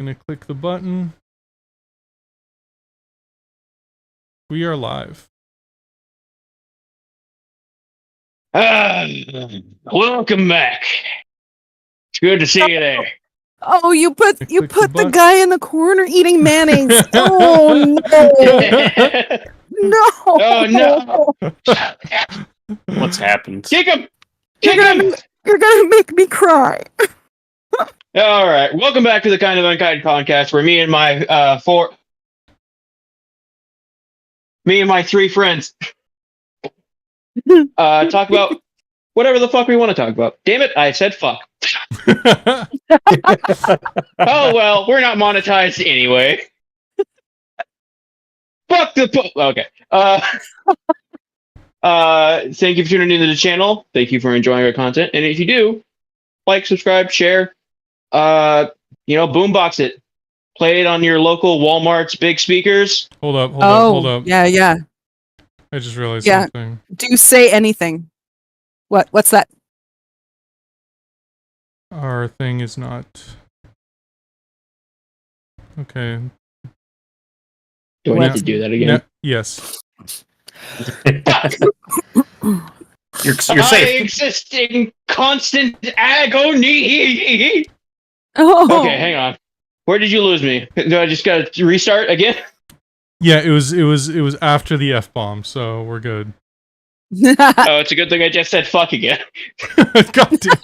Gonna click the button. We are live. Welcome back. It's good to see you there. Oh, you put the button. guy in the corner eating mayonnaise. Oh no! No! Oh no! What's happened? Kick him! You're Kick him! gonna make me cry. All right, welcome back to the Kind of Unkind podcast, where me and my three friends talk about whatever the fuck we want to talk about. Damn it, I said fuck. Oh well, we're not monetized anyway. Fuck the okay. Thank you for tuning into the channel. Thank you for enjoying our content, and if you do, like, subscribe, share. Boombox it. Play it on your local Walmart's big speakers. Hold up. Yeah. I just realized something. Do say anything. What's that? Our thing is not... Okay. Do I need to do that again? Yes. You're I safe. exist in constant agony. Oh. Okay, hang on. Where did you lose me? Do I just gotta restart again? Yeah, it was after the F-bomb, so we're good. Oh, it's a good thing I just said fuck again. God damn.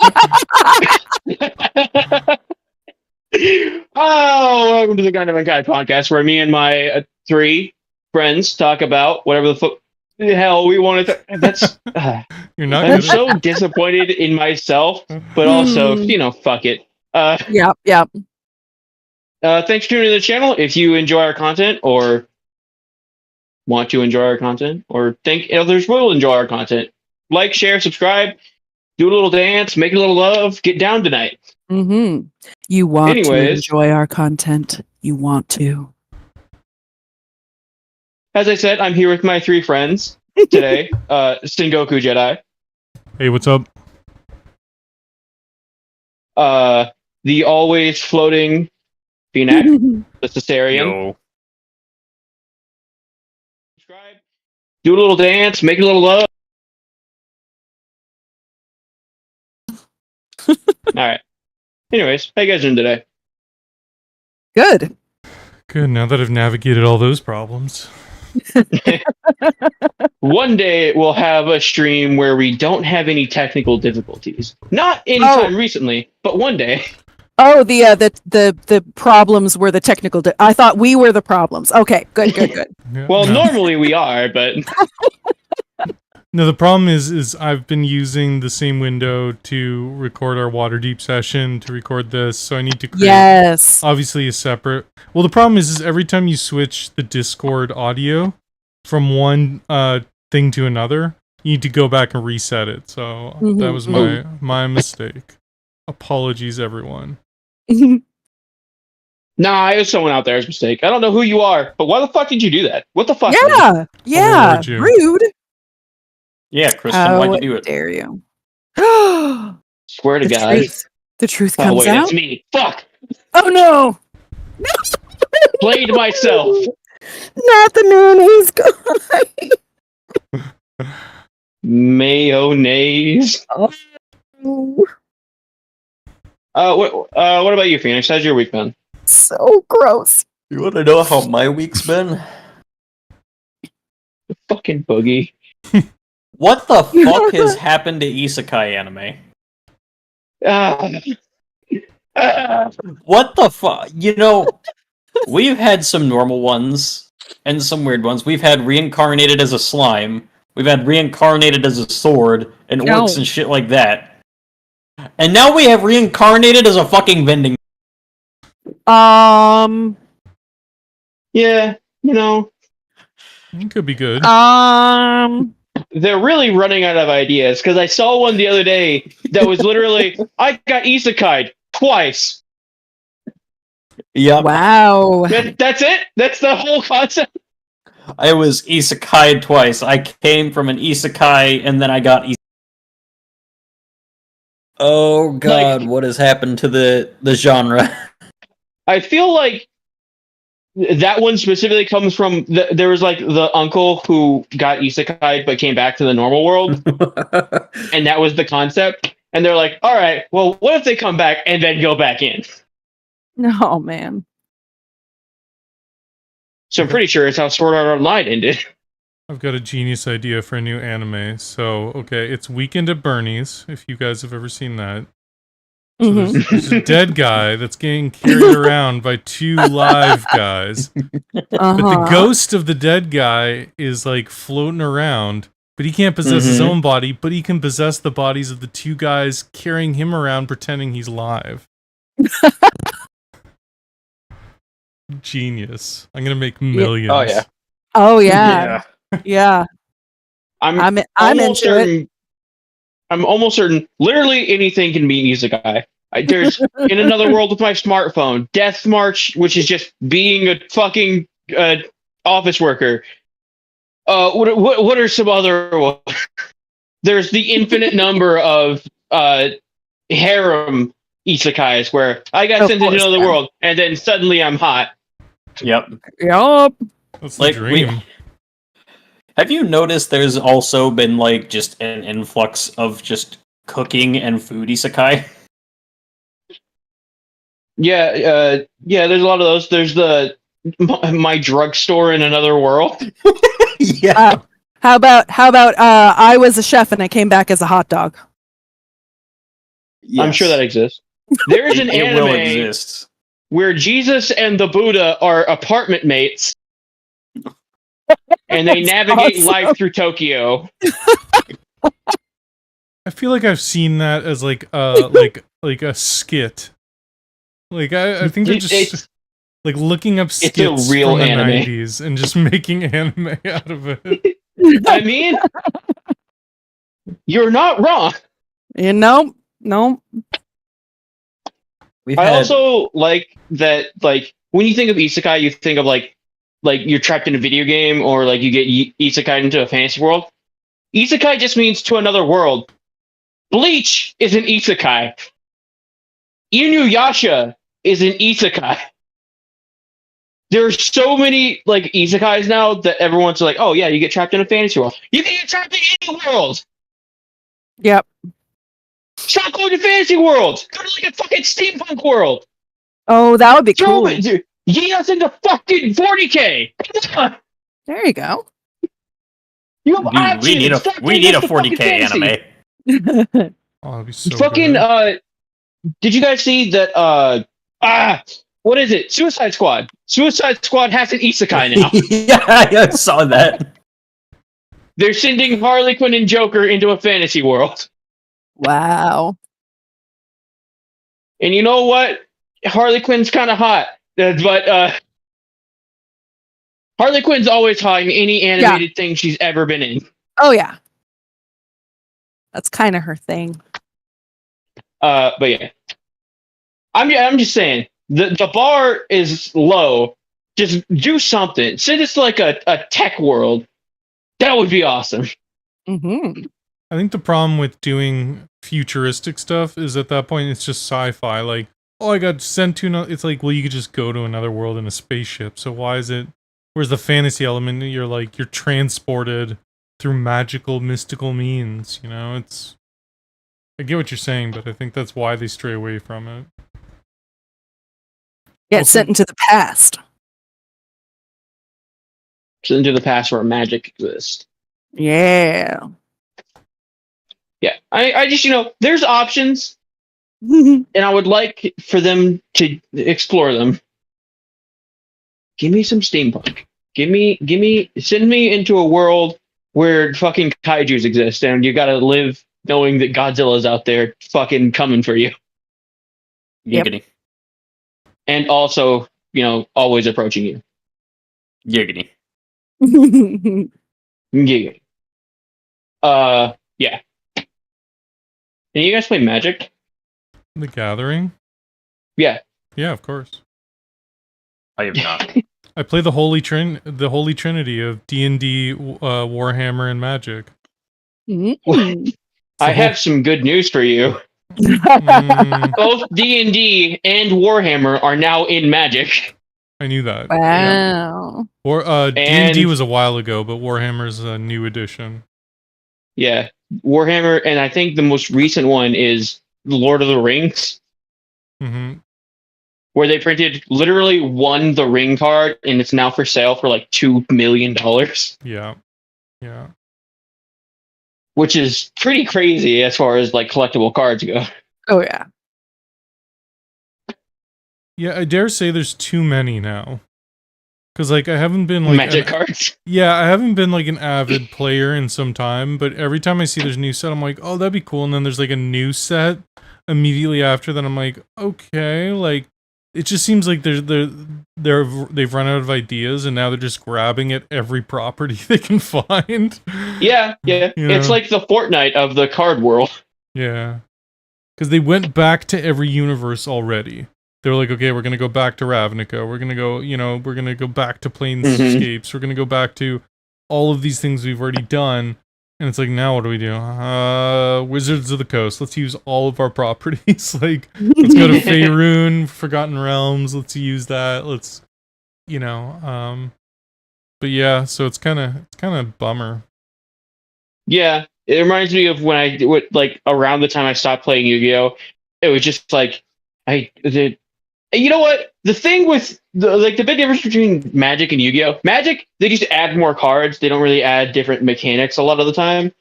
Oh, welcome to the Kind of Unkind podcast, where me and my three friends talk about whatever the hell we want to. That's. You're not. I'm so disappointed in myself, but also, fuck it. Yep. Thanks for tuning to the channel. If you enjoy our content, or want to enjoy our content, or think others will enjoy our content, like, share, subscribe, do a little dance, make a little love, get down tonight. Mm-hmm. You want to enjoy our content. You want to. As I said, I'm here with my three friends today. Sengoku Jedi. Hey, what's up? The always floating Phoenix, the Caesarean. Yo. Subscribe, do a little dance, make a little love. All right. Anyways, how you guys doing today? Good. Good. Now that I've navigated all those problems. One day we'll have a stream where we don't have any technical difficulties. Not anytime recently, but one day. Oh, the problems were the technical. I thought we were the problems. Okay, good. Yeah, Well, normally we are, but no. The problem is I've been using the same window to record our Waterdeep session, to record this, so I need to create obviously a separate. Well, the problem is every time you switch the Discord audio from one thing to another, you need to go back and reset it. So that was my mistake. Apologies, everyone. nah, it was someone out there's mistake. I don't know who you are, but why the fuck did you do that? What the fuck? Yeah, rude. Yeah, Kristen, why'd you do it? Dare you? Swear to God. The truth comes wait, out. It's me. Fuck. Oh no! Played myself. Not the mayonnaise guy. Mayonnaise. Oh. What about you, Phoenix? How's your week been? So gross. You want to know how my week's been? Fucking boogie. What the fuck has happened to isekai anime? What the fuck? We've had some normal ones and some weird ones. We've had reincarnated as a slime. We've had reincarnated as a sword and orcs and shit like that. And now we have reincarnated as a fucking vending. Yeah, It could be good. They're really running out of ideas, because I saw one the other day that was literally, I got isekai'd twice. Yeah. Wow. That's it? That's the whole concept? I was isekai'd twice. I came from an isekai and then I got isekai. Oh god, what has happened to the genre? I feel like that one specifically comes from there was like the uncle who got isekai but came back to the normal world, and that was the concept. And they're like, all right, well, what if they come back and then go back in? No, man. So I'm pretty sure it's how Sword Art Online ended. I've got a genius idea for a new anime. So, okay, it's Weekend at Bernie's, if you guys have ever seen that. So there's a dead guy that's getting carried around by two live guys. But the ghost of the dead guy is like floating around, but he can't possess his own body, but he can possess the bodies of the two guys carrying him around pretending he's live. Genius. I'm going to make millions. Oh, yeah. Oh, yeah. Yeah. I'm almost into certain, it. I'm almost certain literally anything can be an isekai. There's In Another World with My Smartphone, Death March, which is just being a fucking office worker. What are some other? There's the infinite number of harem isekais where I got sent into another world and then suddenly I'm hot. Yep. That's the dream. Have you noticed there's also been like just an influx of just cooking and food isekai? Yeah, there's a lot of those. There's the My Drugstore in Another World. Yeah. How about I was a chef and I came back as a hot dog? Yes. I'm sure that exists. There's an anime will exist. Where Jesus and the Buddha are apartment mates. And they navigate life through Tokyo. I feel like I've seen that as like a skit. Like I think they're just like looking up skits it's a real from the anime. 90s and just making anime out of it. I mean, you're not wrong. No. I also like that. Like when you think of isekai, you think of like you're trapped in a video game, or like you get isekai into a fantasy world. Isekai just means to another world. Bleach is an isekai. Inuyasha is an isekai. There's so many like isekais now that everyone's like, oh yeah, you get trapped in a fantasy world. You can get trapped in any world. Yep. Stop going to fantasy worlds. Go to like a fucking steampunk world. Oh, that would be cool. Get us into fucking 40K. Come on. There you go. You have options. We need a 40K anime. Oh, that'd be so fucking good. Did you guys see that what is it? Suicide Squad. Suicide Squad has an isekai now. Yeah, I saw that. They're sending Harley Quinn and Joker into a fantasy world. Wow. And you know what? Harley Quinn's kind of hot. But Harley Quinn's always hot in any animated thing she's ever been in. Oh yeah. That's kind of her thing. But yeah. I'm just saying, the bar is low. Just do something. Send us like a tech world. That would be awesome. Mm-hmm. I think the problem with doing futuristic stuff is at that point it's just sci-fi. Like, oh, I got sent to it's like, well, you could just go to another world in a spaceship. So why is it? Where's the fantasy element? You're transported through magical, mystical means. You know, I get what you're saying, but I think that's why they stray away from it. Get sent into the past. Sent into the past where magic exists. Yeah. Yeah, I just, there's options, and I would like for them to explore them. Give me some steampunk. Send me into a world where fucking kaijus exist, and you gotta live knowing that Godzilla's out there fucking coming for you. Giggity. And also, always approaching you. Giggity. Giggity. Yeah. Can you guys play Magic? The Gathering? Yeah. Yeah, of course. I have not. I play the Holy Trinity of D&D, Warhammer, and Magic. I have some good news for you. Both D&D and Warhammer are now in Magic. I knew that. Wow. Or D&D was a while ago, but Warhammer's a new edition. Yeah, Warhammer, and I think the most recent one is Lord of the Rings, where they printed literally one The Ring card, and it's now for sale for like $2 million. Yeah. Which is pretty crazy as far as like collectible cards go. Oh yeah. Yeah, I dare say there's too many now. Because, like, I haven't been, like... Magic cards? Yeah, I haven't been, like, an avid player in some time, but every time I see there's a new set, I'm like, oh, that'd be cool, and then there's, like, a new set immediately after that, I'm like, okay, like, it just seems like they've run out of ideas, and now they're just grabbing at every property they can find. Yeah. It's like the Fortnite of the card world. Yeah. Because they went back to every universe already. They were like, okay, we're going to go back to Ravnica. We're going to go, we're going to go back to Planescapes. We're going to go back to all of these things we've already done. And it's like, now what do we do? Wizards of the Coast. Let's use all of our properties. Like, let's go to Faerun, Forgotten Realms. Let's use that. Let's, but yeah, so it's kind of bummer. Yeah, it reminds me of when I like around the time I stopped playing Yu-Gi-Oh. It was just like you know what? The thing with the big difference between Magic and Yu-Gi-Oh! Magic, they just add more cards. They don't really add different mechanics a lot of the time.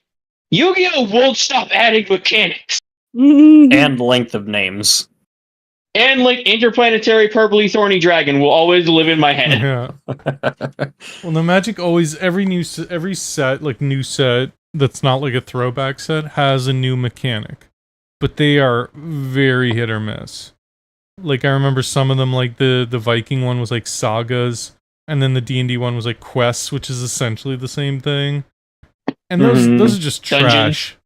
Yu-Gi-Oh! Won't stop adding mechanics. And length of names. And like Interplanetary Purpley Thorny Dragon will always live in my head. Yeah. Well, the Magic always, every set, like new set that's not like a throwback set, has a new mechanic. But they are very hit or miss. Like, I remember some of them, like the Viking one was like sagas, and then the D&D one was like quests, which is essentially the same thing. And those are just trash. Dungeons.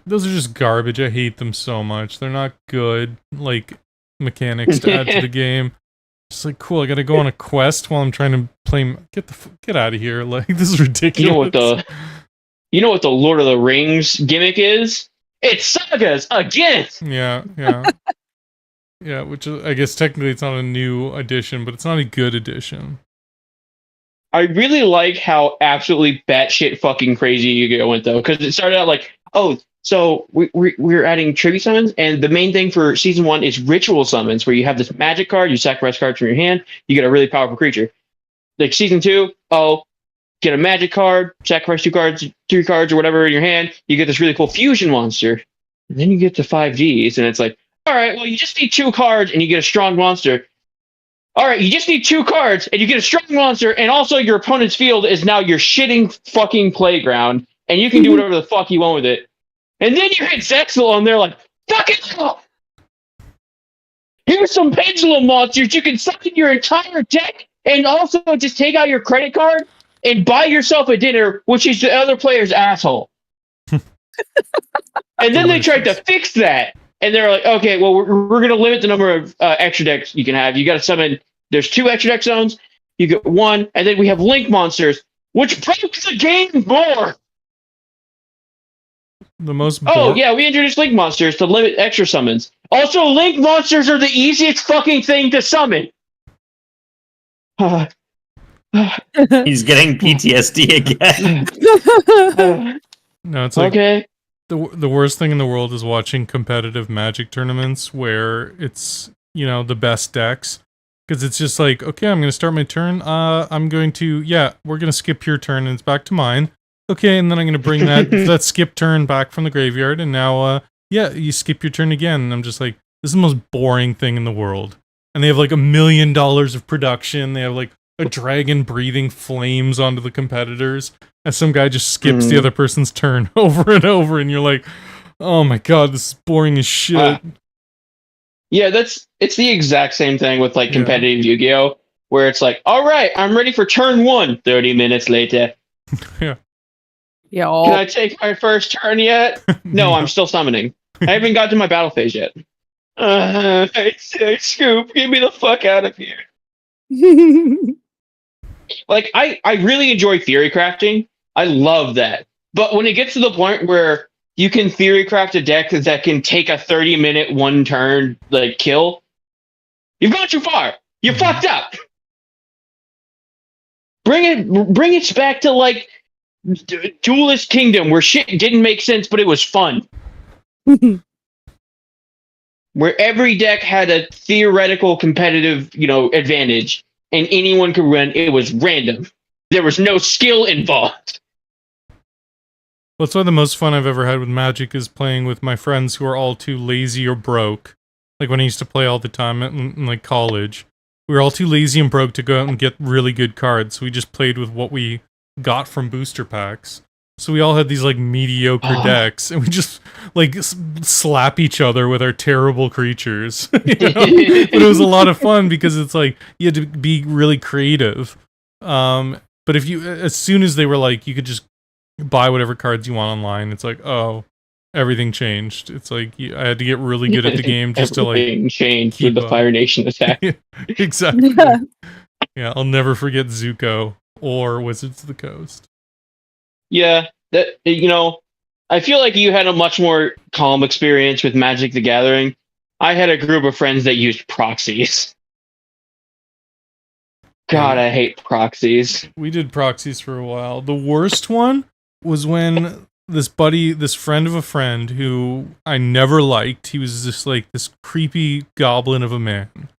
Those are just garbage. I hate them so much. They're not good, like, mechanics to add to the game. It's like, cool, I gotta go on a quest while I'm trying to play... Get out of here. Like, this is ridiculous. You know what the Lord of the Rings gimmick is? It's sagas again! Yeah. Yeah, which I guess technically it's not a new edition, but it's not a good edition. I really like how absolutely batshit fucking crazy Yu-Gi-Oh! Went, though, because it started out like, so we're adding tribute summons, and the main thing for season 1 is ritual summons, where you have this magic card, you sacrifice cards from your hand, you get a really powerful creature. Like season 2, get a magic card, sacrifice 2 cards, 3 cards, or whatever in your hand, you get this really cool fusion monster. And then you get to 5Ds, and it's like, all right, well, you just need 2 cards, and you get a strong monster. All right, you just need 2 cards, and you get a strong monster, and also your opponent's field is now your shitting fucking playground, and you can do whatever the fuck you want with it. And then you hit Zexal, and they're like, fuck it up! Here's some pendulum monsters. You can summon your entire deck, and also just take out your credit card and buy yourself a dinner, which is the other player's asshole. And then they tried to fix that. And they're like, okay, well, we're going to limit the number of extra decks you can have. You got to summon, there's 2 extra deck zones. You get 1, and then we have Link monsters, which breaks the game more. The most yeah, we introduced Link monsters to limit extra summons. Also, Link monsters are the easiest fucking thing to summon. He's getting PTSD again. No, it's like... Okay. The worst thing in the world is watching competitive Magic tournaments where it's, the best decks. Because it's just like, okay, I'm going to start my turn. I'm going to, we're going to skip your turn and it's back to mine. Okay, and then I'm going to bring that skip turn back from the graveyard. And now, you skip your turn again. And I'm just like, this is the most boring thing in the world. And they have like $1 million of production. They have like a dragon breathing flames onto the competitors. And some guy just skips the other person's turn over and over, and you're like, oh my god, this is boring as shit. Yeah, it's the exact same thing with like competitive Yu-Gi-Oh! Where it's like, all right, I'm ready for turn 1, 30 minutes later. Yeah. Can I take my first turn yet? No, I'm still summoning. I haven't got to my battle phase yet. Scoop, get me the fuck out of here. Like, I really enjoy theory crafting. I love that. But when it gets to the point where you can theory craft a deck that can take a 30-minute one turn like kill, you've gone too far. You fucked up. Bring it back to like Duelist Kingdom, where shit didn't make sense, but it was fun. Where every deck had a theoretical competitive, advantage, and anyone could win. It was random. There was no skill involved. Well, that's why the most fun I've ever had with Magic is playing with my friends who are all too lazy or broke. Like when I used to play all the time in like college, we were all too lazy and broke to go out and get really good cards. So we just played with what we got from booster packs. So we all had these like mediocre decks, and we just like slap each other with our terrible creatures. But it was a lot of fun because it's like you had to be really creative. But as soon as they were like, you could just buy whatever cards you want online, it's like, oh, everything changed. It's like I had to get really good at the game just to like changed with the Fire Nation attack. Exactly. Yeah, I'll never forget Zuko or Wizards of the Coast. Yeah, I feel like you had a much more calm experience with Magic the Gathering. I had a group of friends that used proxies. God, I hate proxies. We did proxies for a while. The worst one was when this friend of a friend who I never liked, he was just like this creepy goblin of a man.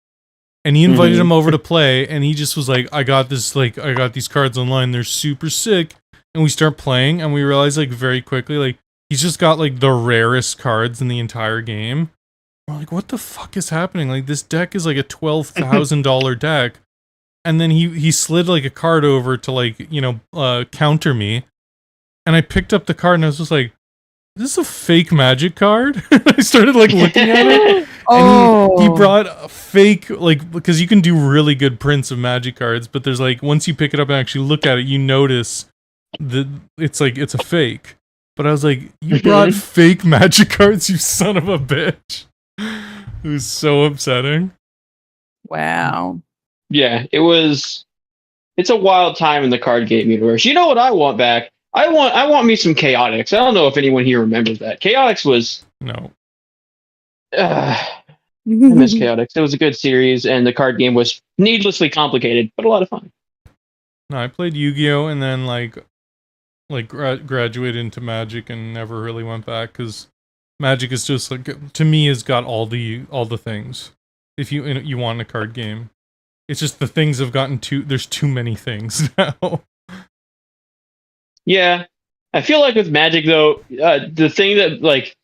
And he invited him over to play, and he just was like, I got these cards online, they're super sick. And we start playing, and we realize like very quickly, like he's just got like the rarest cards in the entire game. We're like, what the fuck is happening? Like this deck is like a $12,000 deck. And then he slid like a card over to like, counter me. And I picked up the card and I was just like, is this a fake Magic card? I started like looking at it. And he brought a fake, like, because you can do really good prints of Magic cards, but there's like, once you pick it up and actually look at it, you notice that it's a fake. But I was like, you brought fake Magic cards, you son of a bitch. It was so upsetting. Wow. Yeah, it's a wild time in the card game universe. You know what I want back? I want me some Chaotix. I don't know if anyone here remembers that. Chaotix was... No. I miss Chaotix. It was a good series, and the card game was needlessly complicated, but a lot of fun. No, I played Yu-Gi-Oh! And then graduated into Magic and never really went back, because Magic is just like, to me, has got all the things. If you want a card game. It's just the things have gotten there's too many things now. Yeah. I feel like with Magic though, the thing that like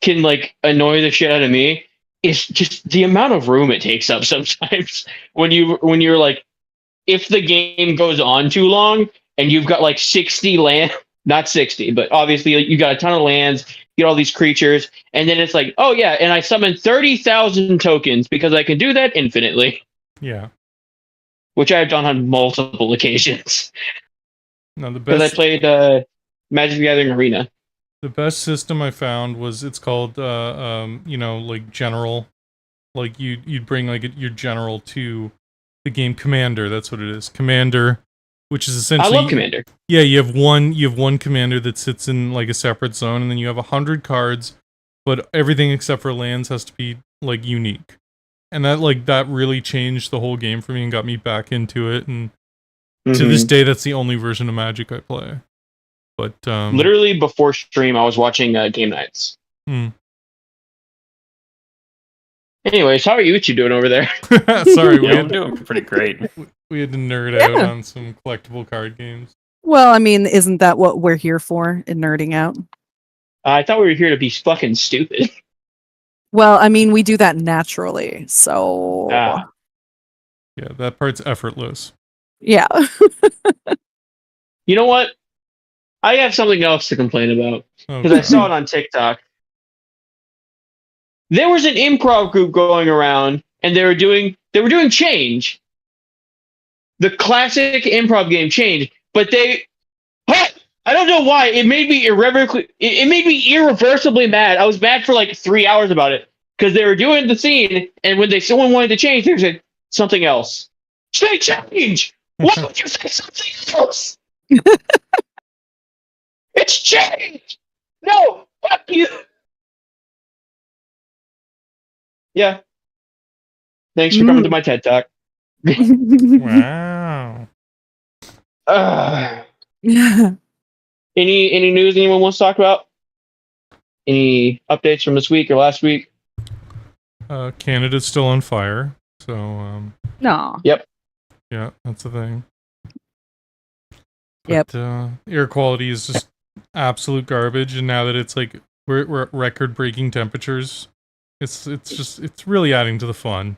can like annoy the shit out of me is just the amount of room it takes up sometimes when you're like, if the game goes on too long and you've got like 60 land, not 60, but obviously you got a ton of lands, you get all these creatures, and then it's like, oh yeah, and I summon 30,000 tokens because I can do that infinitely. Yeah. Which I've done on multiple occasions. No, the best. Because I played Magic the Gathering Arena. The best system I found was, it's called like general. Like you'd bring like your general to the game Commander. That's what it is, Commander, which is essentially. I love Commander. Yeah, you have one commander that sits in like a separate zone, and then you have 100 cards, but everything except for lands has to be like unique. And that really changed the whole game for me and got me back into it. And to this day, that's the only version of Magic I play. But literally before stream, I was watching Game Nights. Anyways, how are you two doing over there? Sorry, I'm doing pretty great. We had to nerd out on some collectible card games. Well, I mean, isn't that what we're here for, in nerding out? I thought we were here to be fucking stupid. Well, I mean, we do that naturally, so... Yeah, that part's effortless. Yeah. You know what? I have something else to complain about. Because I saw it on TikTok. There was an improv group going around, and they were doing Change. The classic improv game Change. But I don't know why. It made me irreversibly mad. I was mad for like 3 hours about it. Because they were doing the scene, and when someone wanted to change, they said something else. Say change! Why would you say something else? It's change! No! Fuck you. Yeah. Thanks for coming to my TED Talk. Wow. Any news anyone wants to talk about? Any updates from this week or last week? Canada's still on fire, so No. Yep. yeah, that's the thing. Yep. But air quality is just absolute garbage, and now that it's like we're at record-breaking temperatures, it's really adding to the fun.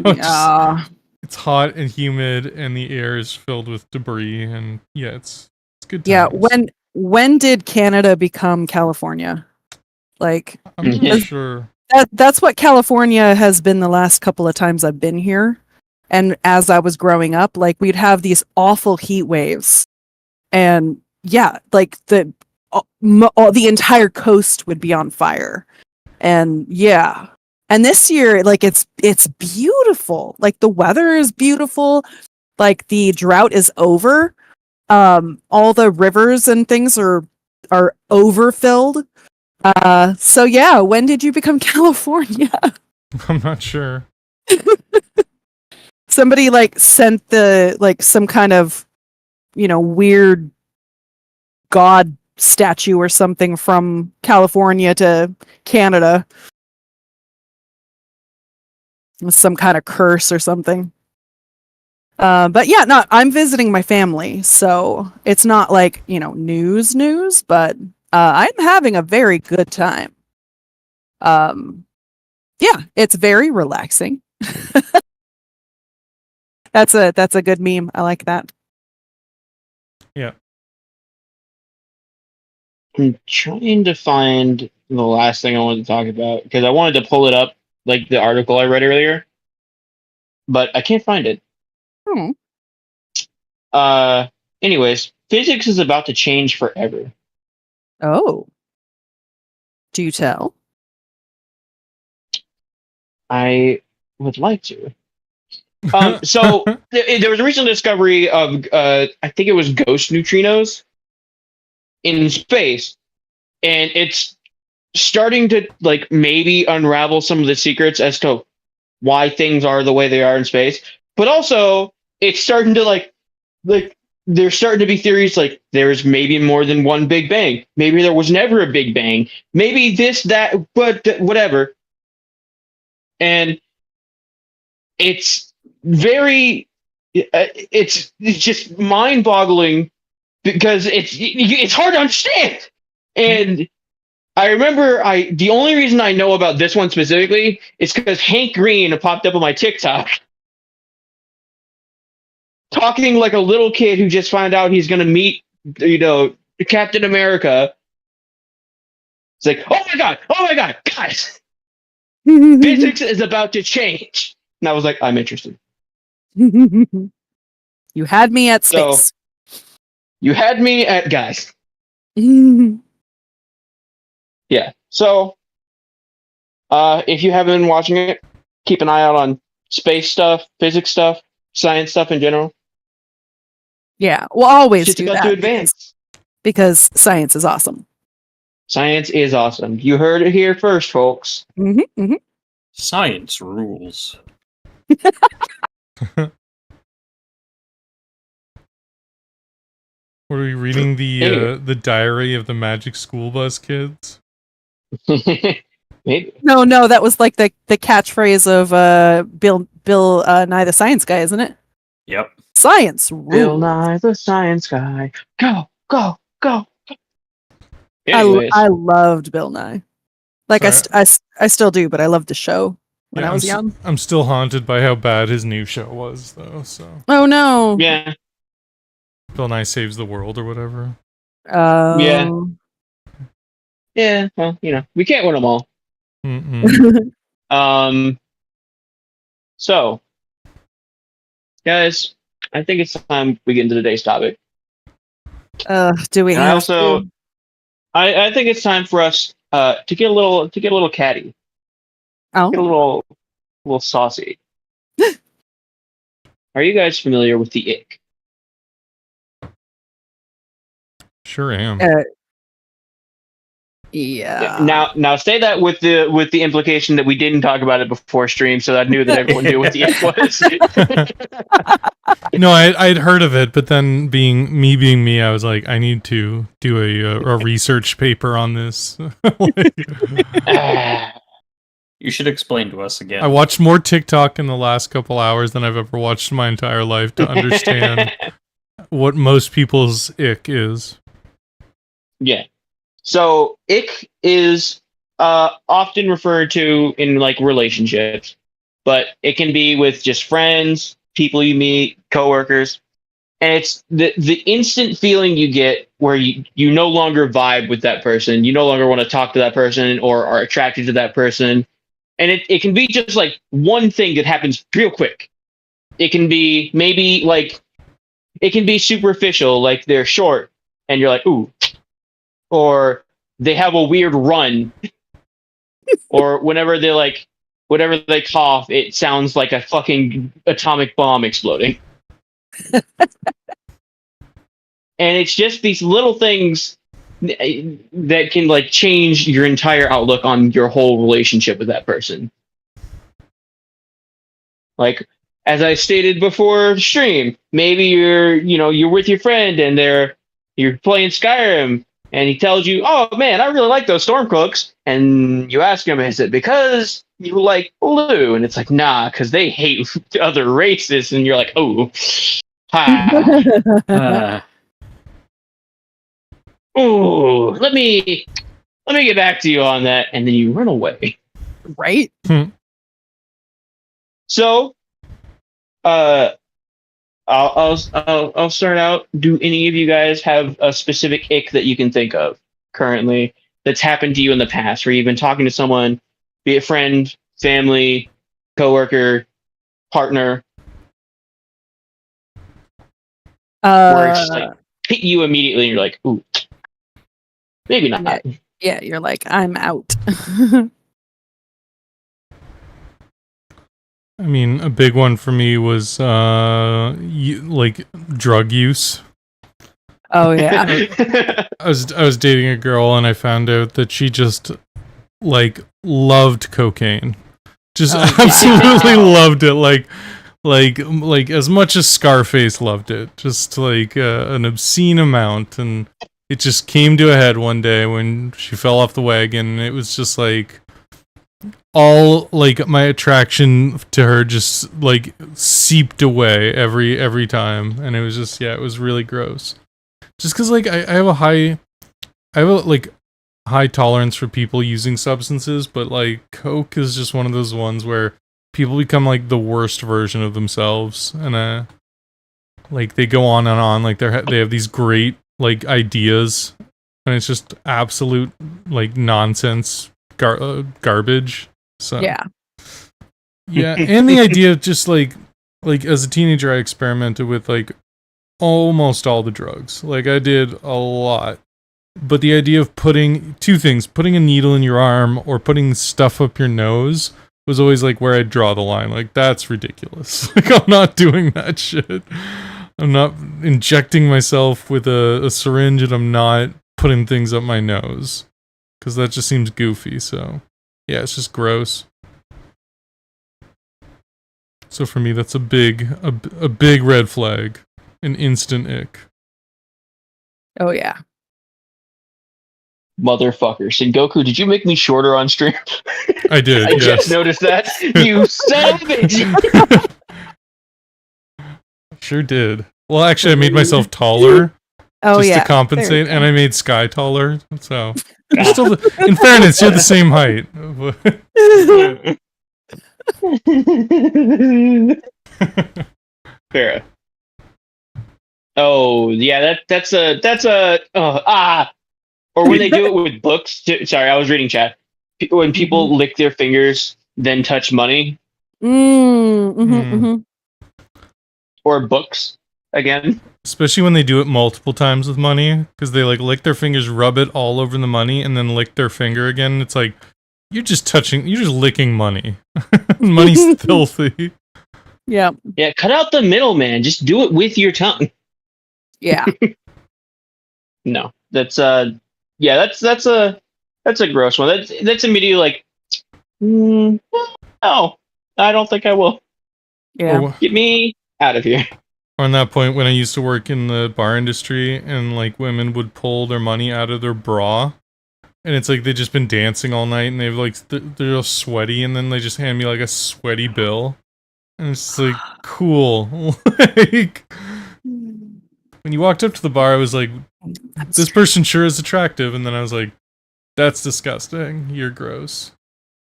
Yeah. It's hot and humid, and the air is filled with debris, and yeah, it's good times. Yeah. When did Canada become California? Like, I'm not sure. That's what California has been the last couple of times I've been here. And as I was growing up, like we'd have these awful heat waves, and yeah, like the entire coast would be on fire, and yeah. And this year, like it's beautiful. Like the weather is beautiful. Like the drought is over. All the rivers and things are overfilled. So yeah, when did you become California? I'm not sure. Somebody like sent some kind of, weird god statue or something from California to Canada. It was some kind of curse or something. But yeah, no, I'm visiting my family, so it's not like, news, but I'm having a very good time. Yeah, it's very relaxing. That's a good meme. I like that. Yeah. I'm trying to find the last thing I wanted to talk about because I wanted to pull it up, like the article I read earlier, but I can't find it. Hmm. Anyways, physics is about to change forever. Oh. Do you tell? I would like to. So there was a recent discovery of, I think it was ghost neutrinos in space, and it's starting to like maybe unravel some of the secrets as to why things are the way they are in space. But also, it's starting to like there's starting to be theories like there's maybe more than one Big Bang. Maybe there was never a Big Bang. Maybe this, that, but whatever. And it's very, it's just mind-boggling because it's hard to understand. And I remember the only reason I know about this one specifically is because Hank Green popped up on my TikTok talking like a little kid who just found out he's going to meet, Captain America. It's like, oh my god, guys, physics is about to change. And I was like, I'm interested. You had me at So, space. you had me at guys. Yeah. So, if you haven't been watching it, keep an eye out on space stuff, physics stuff, science stuff in general. Yeah, we'll always Shit's do about that to advance. because science is awesome. Science is awesome. You heard it here first, folks. Science rules. What are we reading Anyway. the diary of the Magic School Bus Kids? Maybe. No, that was like the catchphrase of Bill Nye the Science Guy, isn't it? Yep. Science rules. Bill Nye the Science Guy. Go, go, go. I loved Bill Nye. Like Sorry. I still do, but I loved the show when I was young. I'm still haunted by how bad his new show was, though. So. Oh no. Yeah. Bill Nye Saves the World or whatever. Yeah. Yeah. Well, we can't win them all. So, guys, I think it's time we get into today's topic. Do we? And I also, I think it's time for us to get a little catty. Oh. Get a little saucy. Are you guys familiar with the ick? Sure am. Yeah. Now say that with the implication that we didn't talk about it before stream, so I knew that everyone knew what the ick was. No, I'd heard of it, but then being me, I was like, I need to do a research paper on this. You should explain to us again. I watched more TikTok in the last couple hours than I've ever watched in my entire life to understand what most people's ick is. Yeah. So ick is often referred to in like relationships, but it can be with just friends, people you meet, coworkers, and it's the instant feeling you get where you no longer vibe with that person, you no longer want to talk to that person or are attracted to that person, and it can be just like one thing that happens real quick. It can be maybe like it can be superficial, like they're short, and you're like ooh, or they have a weird run, or whenever they cough, it sounds like a fucking atomic bomb exploding. And it's just these little things that can like change your entire outlook on your whole relationship with that person. Like as I stated before stream, maybe you're with your friend and you're playing Skyrim and he tells you, "Oh man, I really like those Stormcloaks." And you ask him, "Is it because you like blue?" And it's like, "Nah, because they hate other races." And you're like, "Oh, ha." "Ooh, let me get back to you on that," and then you run away. Right? So, I'll start out. Do any of you guys have a specific ick that you can think of currently that's happened to you in the past, where you've been talking to someone, be it friend, family, coworker, partner, where it's just like hit you immediately, and you're like, "Ooh, maybe not." Yeah, you're like, I'm out. I mean, a big one for me was like drug use. Oh yeah. I was dating a girl and I found out that she just like loved cocaine. Just absolutely loved it. Like as much as Scarface loved it. Just like an obscene amount, and it just came to a head one day when she fell off the wagon, and it was just like all like my attraction to her just like seeped away every time, and it was just it was really gross. Just because like I have a like high tolerance for people using substances, but like coke is just one of those ones where people become like the worst version of themselves, and like they go on and on, like they have these great like ideas, and it's just absolute like nonsense garbage. So yeah, and the idea of just like as a teenager I experimented with like almost all the drugs. Like I did a lot. But the idea of putting a needle in your arm or putting stuff up your nose was always like where I'd draw the line. Like that's ridiculous. Like I'm not doing that shit. I'm not injecting myself with a syringe, and I'm not putting things up my nose, because that just seems goofy. So yeah, it's just gross. So for me, that's a big red flag, an instant ick. oh yeah. Motherfucker. Sengoku, did you make me shorter on stream? I did. I just noticed that. You son of a bitch. Sure did. Well, actually, I made myself taller. Oh just to compensate, and I made Sky taller. So you're still, in fairness, you're the same height. Fair. Oh yeah, that's or when they do it with books. Sorry, I was reading chat. When people lick their fingers, then touch money. Or books again. Especially when they do it multiple times with money, because they like lick their fingers, rub it all over the money, and then lick their finger again. It's like you're just licking money. Money's filthy. Yeah. Yeah, cut out the middle, man. Just do it with your tongue. Yeah. No, that's a That's a gross one. That's immediately like, no, I don't think I will. Yeah. Get me out of here. On that point, when I used to work in the bar industry, and like women would pull their money out of their bra, and it's like they've just been dancing all night, and they've like they're all sweaty, and then they just hand me like a sweaty bill, and it's just like cool. Like when you walked up to the bar, I was like, this person sure is attractive, and then I was like, that's disgusting. You're gross.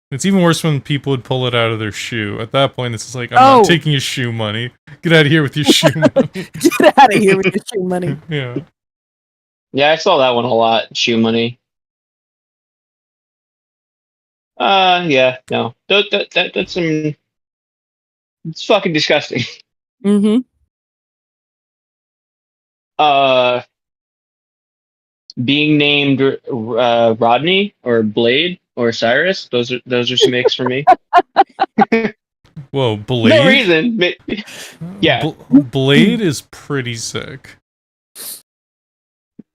It's even worse when people would pull it out of their shoe. At that point, it's just like, I'm not taking your shoe money. Get out of here with your shoe money. Get out of here with your shoe money. Yeah. Yeah, I saw that one a lot. Shoe money. Yeah, no. That's some. It's fucking disgusting. Mm-hmm. Being named Rodney or Blade or Cyrus. Those are some icks for me. Whoa, Blade? No reason. But, yeah. Blade is pretty sick.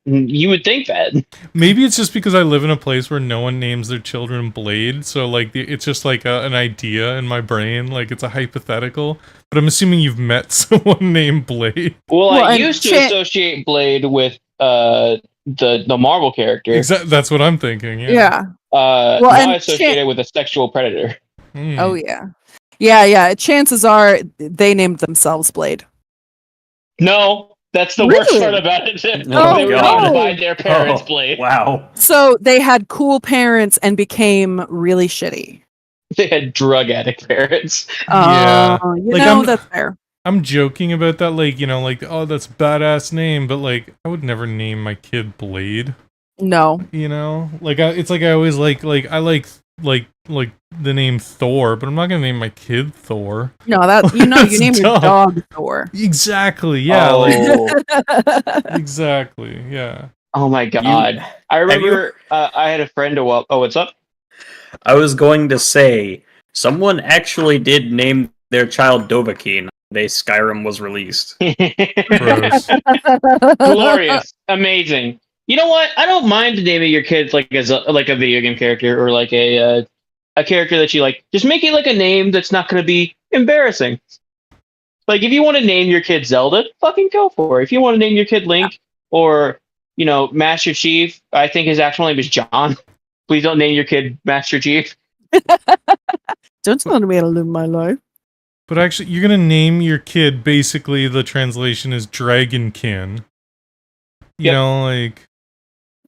You would think that. Maybe it's just because I live in a place where no one names their children Blade, so like it's just like an idea in my brain, like it's a hypothetical. But I'm assuming you've met someone named Blade. Well, I used to associate Blade with the Marvel character. That's what I'm thinking. Yeah. Yeah. Now I associate it with a sexual predator. Mm. Oh yeah. Yeah. Chances are they named themselves Blade. No. That's the worst part about it. They were named by their parents, Blade. Wow. So they had cool parents and became really shitty. They had drug addict parents. Yeah. That's fair. I'm joking about that, like, like, that's a badass name, but like, I would never name my kid Blade. No. Like, it's like I always I like the name Thor, but I'm not gonna name my kid Thor. No, you name your dog Thor. Exactly. Yeah. Oh. Exactly. Yeah. Oh my god! I remember I had a friend. What's up? I was going to say someone actually did name their child Dovahkiin. Skyrim was released. Glorious, amazing. You know what? I don't mind naming your kids like a video game character or like a character that you like. Just make it like a name that's not going to be embarrassing. Like if you want to name your kid Zelda, fucking go for it. If you want to name your kid Link or Master Chief, I think his actual name is John. Please don't name your kid Master Chief. Don't tell me how to live my life. But actually, you're gonna name your kid. Basically, the translation is Dragonkin. You know, like.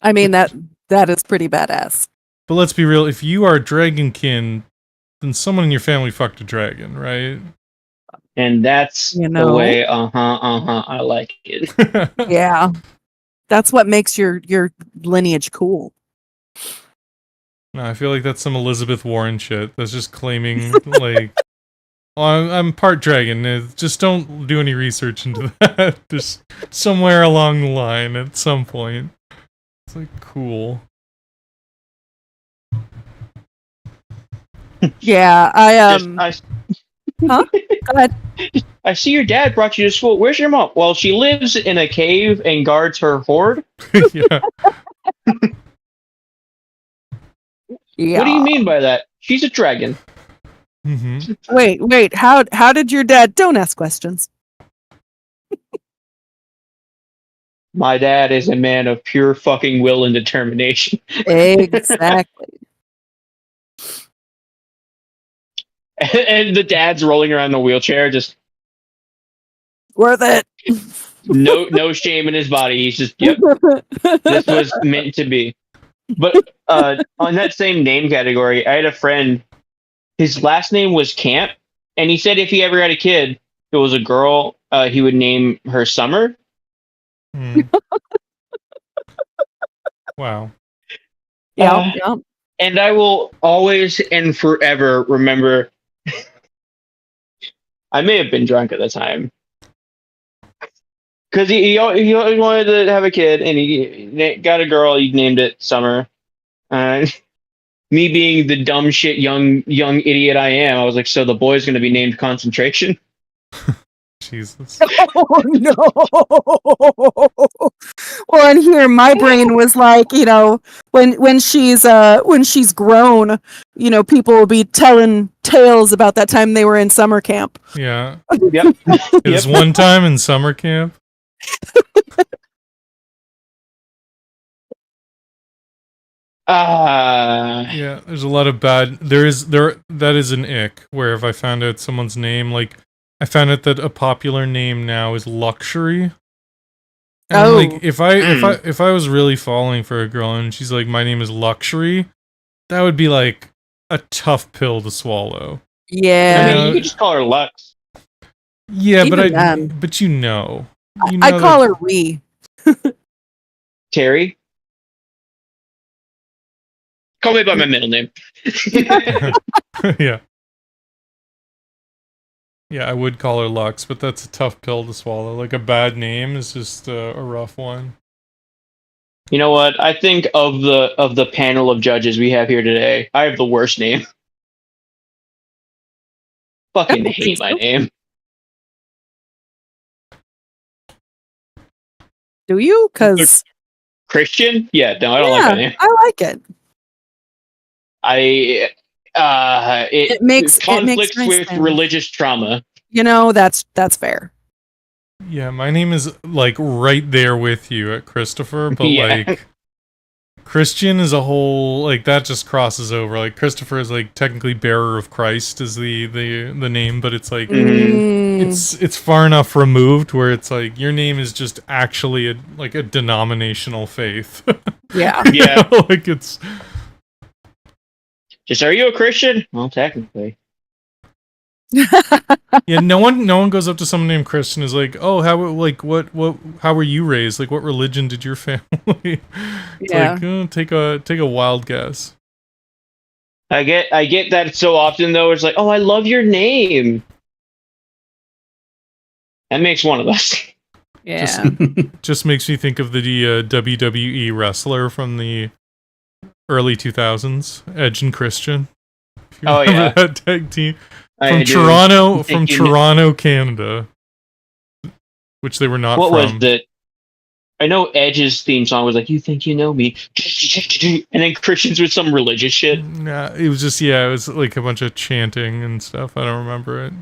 I mean that is pretty badass. But let's be real. If you are Dragonkin, then someone in your family fucked a dragon, right? And that's the way. I like it. Yeah, that's what makes your lineage cool. No, I feel like that's some Elizabeth Warren shit. That's just claiming like, I'm part dragon. Just don't do any research into that. Just somewhere along the line at some point. It's like cool. Yeah, Huh? Go ahead. I see your dad brought you to school. Where's your mom? Well, she lives in a cave and guards her hoard. Yeah. Yeah. What do you mean by that? She's a dragon. Mm-hmm. Wait. How did your dad? Don't ask questions. My dad is a man of pure fucking will and determination. Exactly. And the dad's rolling around in the wheelchair, just worth it. No shame in his body. He's just, yep, this was meant to be. But on that same name category, I had a friend. His last name was Camp, and he said if he ever had a kid, if it was a girl, he would name her Summer. Mm. Wow. Yeah. And I will always and forever remember. I may have been drunk at the time. Because he wanted to have a kid, and he got a girl. He named it Summer. Me being the dumb shit young idiot I am, I was like, so the boy's going to be named Concentration? Jesus. Oh no. Well, and here my brain was like, when she's grown, people will be telling tales about that time they were in summer camp. Yeah. Yep. It was one time in summer camp. Yeah, there's a lot of bad. That is an ick. Where if I found out someone's name, like I found out that a popular name now is luxury. And I'm like, if I was really falling for a girl and she's like, my name is luxury, that would be like a tough pill to swallow. Yeah, I mean, you could just call her Lux. Yeah, Even but then. but you know I call her Ree. Terry. Call me by my middle name. Yeah. Yeah, I would call her Lux, but that's a tough pill to swallow. Like a bad name is just a rough one. You know what? I think of the panel of judges we have here today, I have the worst name. Fucking hate my name. Do you? Because Christian? Yeah, no, I don't like that name. I like it. It makes conflicts nice with sense. religious trauma. That's fair. Yeah, my name is like right there with you at Christopher, but Yeah. like Christian is a whole like that just crosses over. Like Christopher is like technically bearer of Christ is the name, but it's like it's far enough removed where it's like your name is just actually a denominational faith. Yeah. Yeah. Like it's Just, are you a Christian? Well, technically. Yeah, no one goes up to someone named Christian and is like, "Oh, how were you raised? Like what religion did your family?" It's like, take a wild guess. I get that so often though. It's like, oh, I love your name. That makes one of us. Yeah. Just makes me think of the WWE wrestler from the early 2000s, Edge and Christian. If you remember that tag team from Toronto, Canada, which they were not what from. Was it? I know Edge's theme song was like, "You think you know me," and then Christians with some religious shit. Nah, it was just it was like a bunch of chanting and stuff. I don't remember it.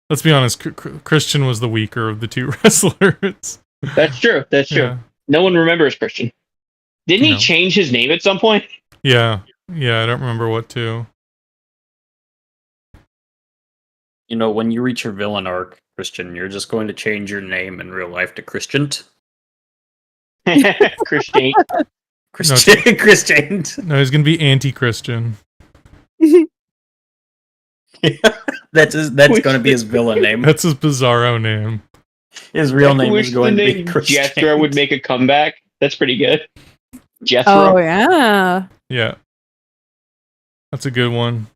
Let's be honest, Christian was the weaker of the two wrestlers. That's true. That's true. Yeah. No one remembers Christian. Didn't he change his name at some point? Yeah. I don't remember what to. When you reach your villain arc, Christian, you're just going to change your name in real life to Christian. Christian. Christian. No, he's gonna be anti-Christian. That's going to be his villain name. That's his bizarro name. His real name is going to be Christian. Jethro would make a comeback. That's pretty good. Jethro. Oh yeah. Yeah. That's a good one.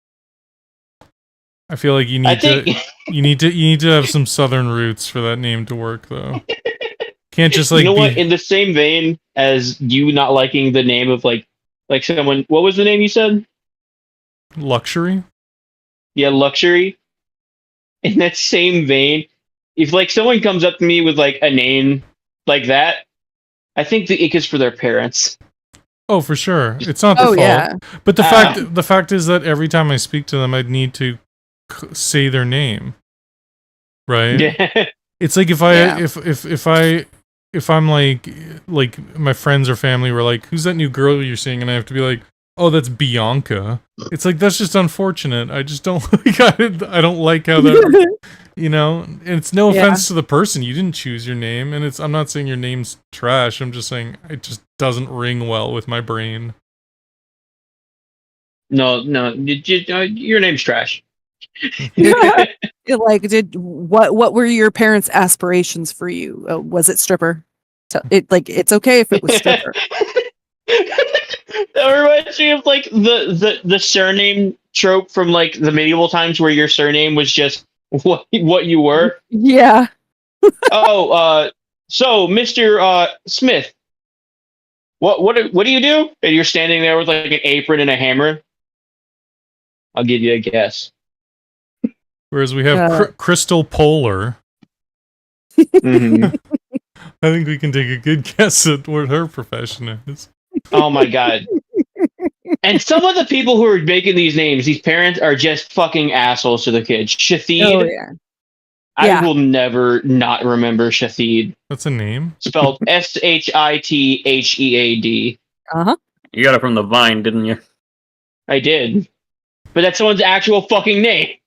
I feel like you need to have some southern roots for that name to work though. Can't just like what? In the same vein as you not liking the name of like someone. What was the name you said? Luxury. Yeah, luxury. In that same vein, if like someone comes up to me with like a name like that, I think the ick is for their parents. Oh, for sure. It's not their fault. Yeah. But the fact is that every time I speak to them, I'd need to say their name. Right? Yeah. It's like if I'm like my friends or family were like, "Who's that new girl you're seeing?" and I have to be like, "Oh, that's Bianca." It's like that's just unfortunate. I just don't like I don't like how that and it's no offense to the person. You didn't choose your name, and I'm not saying your name's trash. I'm just saying it just doesn't ring well with my brain. No, your name's trash. Like, what were your parents' aspirations for you? Was it stripper? It's okay if it was stripper. That reminds me of like the surname trope from like the medieval times where your surname was just what you were. Yeah. So Mr. Smith, what do you do? And you're standing there with like an apron and a hammer. I'll give you a guess. Whereas we have Crystal Polar. Mhm. I think we can take a good guess at what her profession is. Oh my god. And some of the people who are making these names, these parents are just fucking assholes to the kids. Shahid. Oh yeah. I Yeah. will never not remember Shahid. That's a name? Spelled Shithhead. Uh-huh. You got it from the Vine, didn't you? I did. But that's someone's actual fucking name.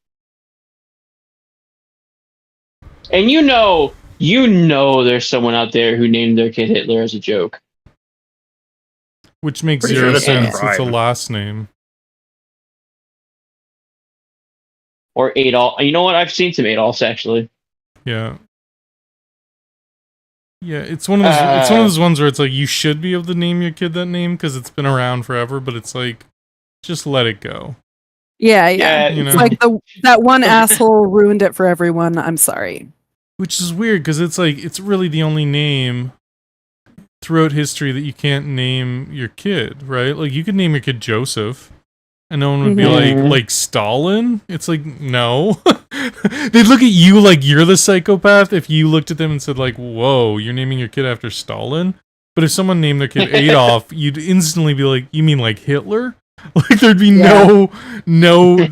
And you know there's someone out there who named their kid Hitler as a joke. Which makes Pretty zero sure that's sense. pride. It's a last name. Or Adolf. You know what? I've seen some Adolfs actually. Yeah. Yeah, it's one of those ones where it's like you should be able to name your kid that name because it's been around forever, but it's like just let it go. Yeah. You It's know? like that one asshole ruined it for everyone. I'm sorry. Which is weird because it's like it's really the only name throughout history that you can't name your kid, right? Like you could name your kid Joseph, and no one would be like Stalin. It's like no, they'd look at you like you're the psychopath if you looked at them and said like, "Whoa, you're naming your kid after Stalin." But if someone named their kid Adolf, you'd instantly be like, "You mean like Hitler?" Like there'd be no, you're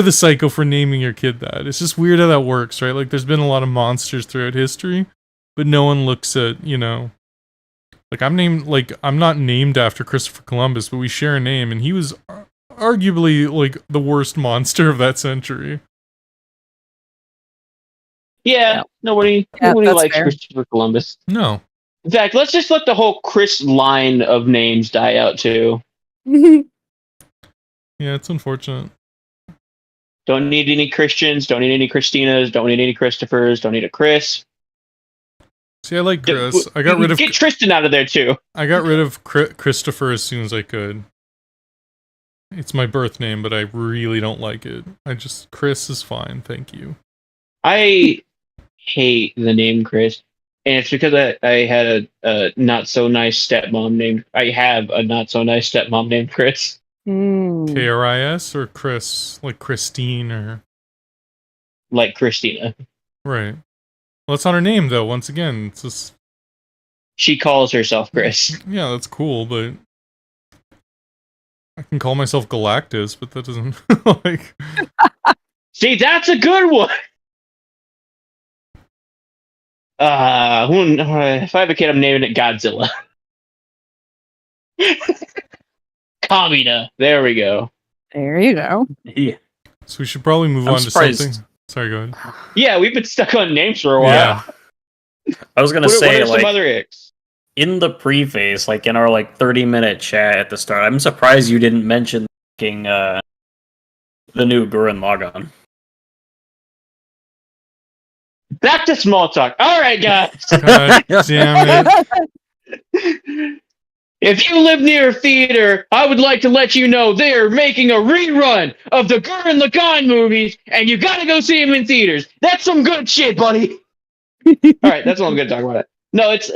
the psycho for naming your kid that. It's just weird how that works, right? Like there's been a lot of monsters throughout history, but no one looks at, like I'm not named after Christopher Columbus, but we share a name, and he was arguably like the worst monster of that century. Yeah. Nobody likes fair. Christopher Columbus. No. In fact, let's just let the whole Chris line of names die out too. Yeah, it's unfortunate. Don't need any Christians, don't need any Christinas, don't need any Christophers, don't need a Chris. See, I like Chris. I got rid of Get Tristan out of there too. I got rid of Christopher as soon as I could. It's my birth name, but I really don't like it. Chris is fine, thank you. I hate the name Chris. And it's because I had a not so nice stepmom named. I have a not so nice stepmom named Chris. KRIS or Chris, like Christine or like Christina. Right. Well, that's not her name though. Once again, it's just she calls herself Chris. Yeah, that's cool, but I can call myself Galactus, but that doesn't like. See, that's a good one. If I have a kid, I'm naming it Godzilla. Kamina. There we go. There you go. Yeah. So we should probably move on to something. Sorry, go ahead. Yeah, we've been stuck on names for a while. Yeah. I was gonna what say are some other icks? In the preface, like in our 30-minute chat at the start, I'm surprised you didn't mention the new Gurren Lagann. Back to small talk. All right, guys. God damn it. If you live near a theater, I would like to let you know they're making a rerun of the Gurren Lagann movies, and you gotta go see them in theaters. That's some good shit, buddy. All right, that's all I'm gonna talk about. No, it's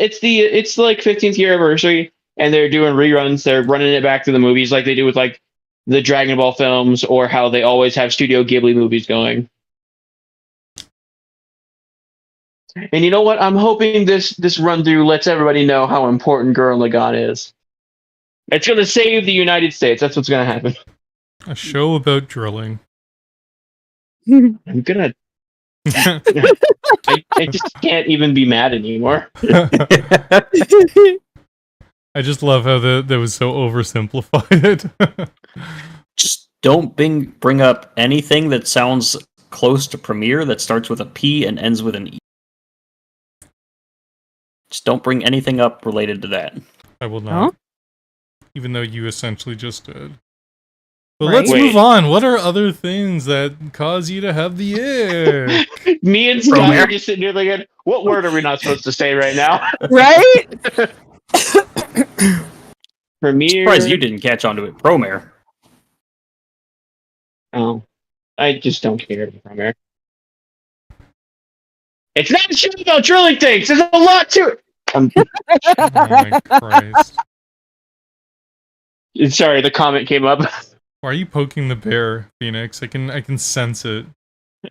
like 15th year anniversary, and they're doing reruns. They're running it back to the movies like they do with like the Dragon Ball films, or how they always have Studio Ghibli movies going. And you know what? I'm hoping this run through lets everybody know how important Gurren Lagann is. It's going to save the United States. That's what's going to happen. A show about drilling. I'm gonna. I just can't even be mad anymore. I just love how that was so oversimplified. Just don't bring up anything that sounds close to Premiere that starts with a P and ends with an E. Just don't bring anything up related to that. I will not. Huh? Even though you essentially just did. But Right? let's move on. What are other things that cause you to have the ick? Me and Scott are just sitting here thinking, what word are we not supposed to say right now? Right? Premiere. I'm surprised you didn't catch on to it. Promare. Oh. I just don't care about Promare. It's not a show about drilling things. There's a lot to it. Oh my Christ. Sorry, the comment came up. Why are you poking the bear, Phoenix? I can sense it.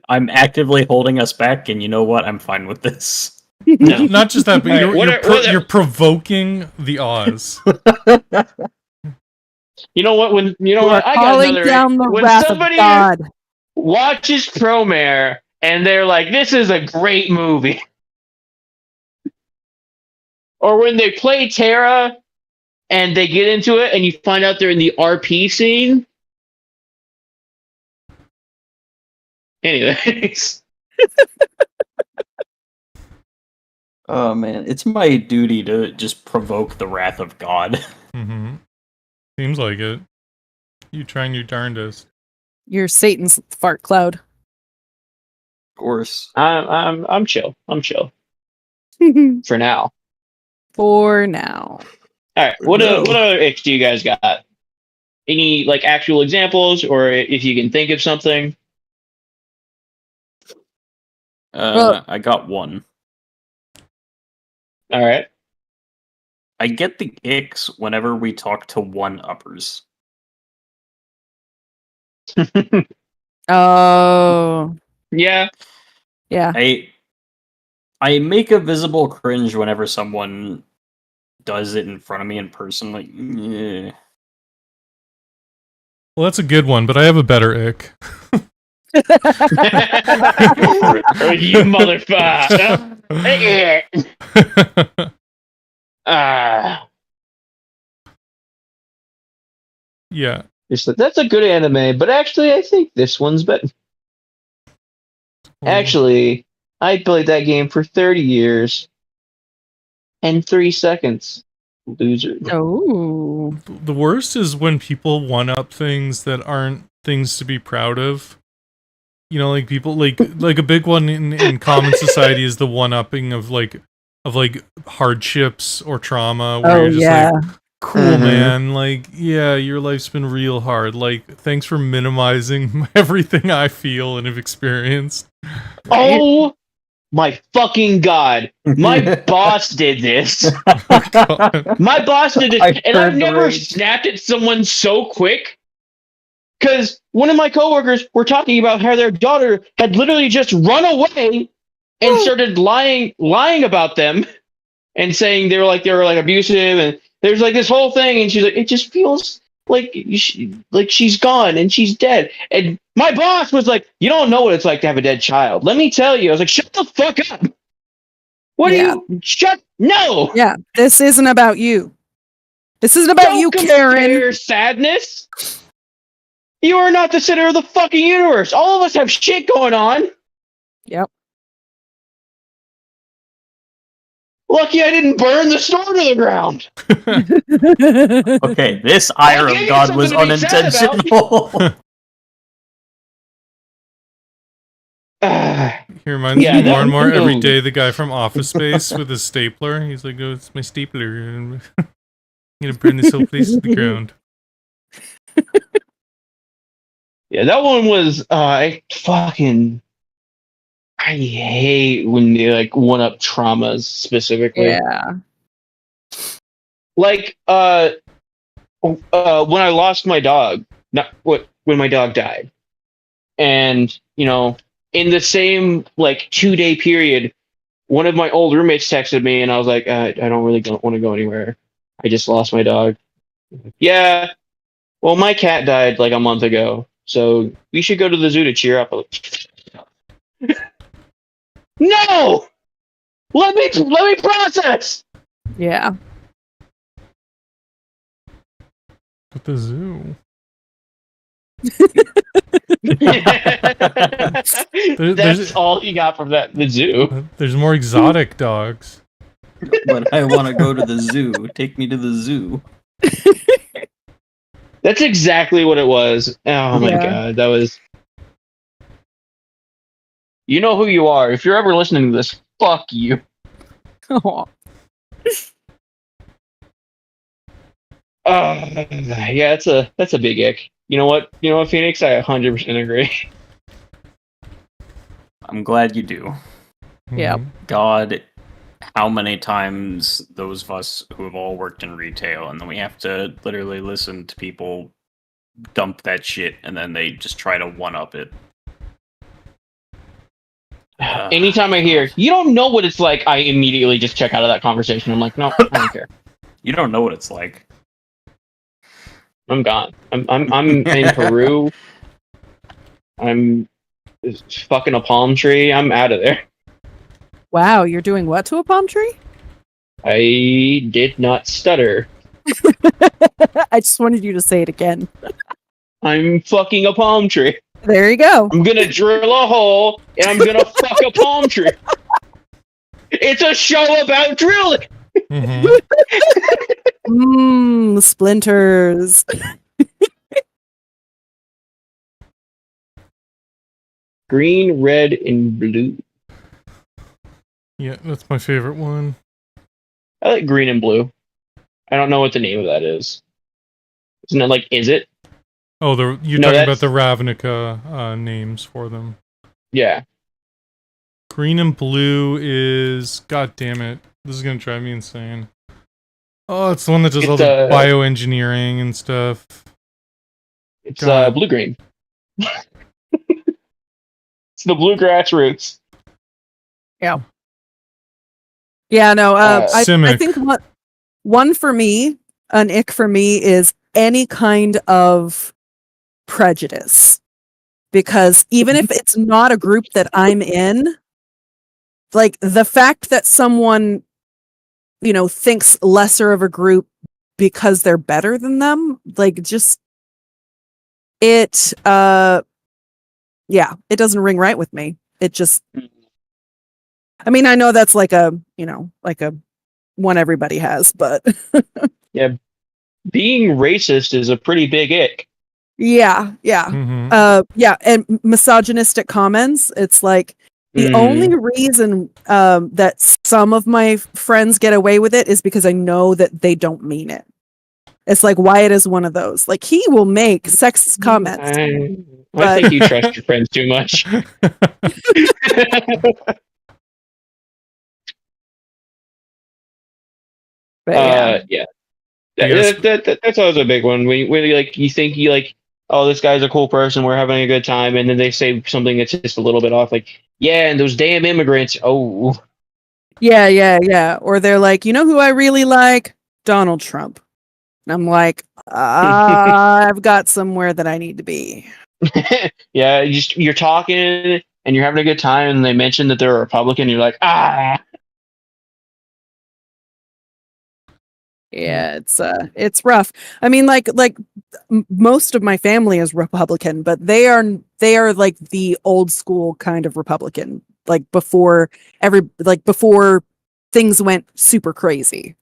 I'm actively holding us back, and you know what? I'm fine with this. No. Not just that, but you're provoking the Oz. You know what? I got calling another. down the When wrath of somebody God. watches Promare and they're like, "This is a great movie," or when they play Terra and they get into it, and you find out they're in the RP scene. Anyways. Oh man, it's my duty to just provoke the wrath of God. Mm-hmm. Seems like it. You trying your darndest. You're Satan's fart cloud. Of course. I'm chill. I'm chill for now. For now. All right. What other icks do you guys got? Any like actual examples, or if you can think of something? I got one. All right. I get the icks whenever we talk to one-uppers. Oh. Yeah. Yeah. I make a visible cringe whenever someone does it in front of me in person. Like, yeah. Well, that's a good one, but I have a better ick. You motherfucker. Yeah. That's a good anime, but actually, I think this one's better. Actually, I played that game for 30 years and 3 seconds. Loser. Oh. The worst is when people one-up things that aren't things to be proud of. You know, like people like a big one in common society is the one-upping of hardships or trauma where you're just like, cool, man, like, yeah, your life's been real hard. Like, thanks for minimizing everything I feel and have experienced. Oh my fucking god. My boss did this. Oh, My boss did this, and I've never snapped at someone so quick. Because one of my coworkers were talking about how their daughter had literally just run away and started lying about them and saying they were like abusive, and there's like this whole thing, and she's like, it just feels like she's gone and she's dead. And my boss was like, you don't know what it's like to have a dead child. Let me tell you. I was like, shut the fuck up. What are you? No. Yeah, this isn't about you. This isn't about you, Karen. Sadness. You are not the center of the fucking universe. All of us have shit going on. Yep. Lucky I didn't burn the store to the ground. Okay, this ire of God was unintentional. He reminds me more and more every day. The guy from Office Space with his stapler. He's like, "Oh, it's my stapler. I'm gonna burn this whole place to the ground." Yeah, that one was. I hate when they like one up traumas specifically. Yeah. Like when I lost my dog, when my dog died, and in the same like 2-day period, one of my old roommates texted me, and I was like, I don't really want to go anywhere. I just lost my dog. Yeah, well, my cat died like a month ago, so we should go to the zoo to cheer up. No, let me process. Yeah. At the zoo. That's all you got from the zoo. There's more exotic dogs. But I want to go to the zoo. Take me to the zoo. That's exactly what it was. Oh my god, that was. You know who you are. If you're ever listening to this, fuck you. Oh. Yeah, that's a big ick. You know what, Phoenix? I 100% agree. I'm glad you do. Yeah. God, how many times those of us who have all worked in retail, and then we have to literally listen to people dump that shit, and then they just try to one-up it. anytime I hear, you don't know what it's like, I immediately just check out of that conversation. I'm like, no, I don't care. You don't know what it's like. I'm gone. I'm in Peru. I'm fucking a palm tree. I'm out of there. Wow, you're doing what to a palm tree? I did not stutter. I just wanted you to say it again. I'm fucking a palm tree. There you go. I'm gonna drill a hole and I'm gonna fuck a palm tree. It's a show about drilling. Splinters. Green, red, and blue. Yeah, that's my favorite one. I like green and blue. I don't know what the name of that is. Isn't it like, is it? Oh, you're talking about the Ravnica names for them. Yeah. Green and blue is... God damn it. This is going to drive me insane. Oh, it's the one that does all the bioengineering and stuff. It's blue-green. It's the bluegrass roots. Yeah. Yeah, no, I think one for me, an ick for me, is any kind of prejudice. Because even if it's not a group that I'm in, like the fact that someone, thinks lesser of a group because they're better than them, like just it it doesn't ring right with me. It just, I mean, I know that's like a one everybody has, but yeah, being racist is a pretty big ick. Yeah. And misogynistic comments. It's like the only reason that some of my friends get away with it is because I know that they don't mean it. It's like Wyatt is one of those. Like he will make sexist comments. I think you trust your friends too much. But yeah. That's always a big one. When you think oh, this guy's a cool person, we're having a good time, and then they say something that's just a little bit off, like, yeah, and those damn immigrants. Oh. Yeah. Or they're like, you know who I really like? Donald Trump. And I'm like, I've got somewhere that I need to be. Yeah, you're talking and you're having a good time, and they mention that they're a Republican. You're like, ah. Yeah, it's rough. I mean, like most of my family is Republican, but they are like the old school kind of Republican, like before things went super crazy.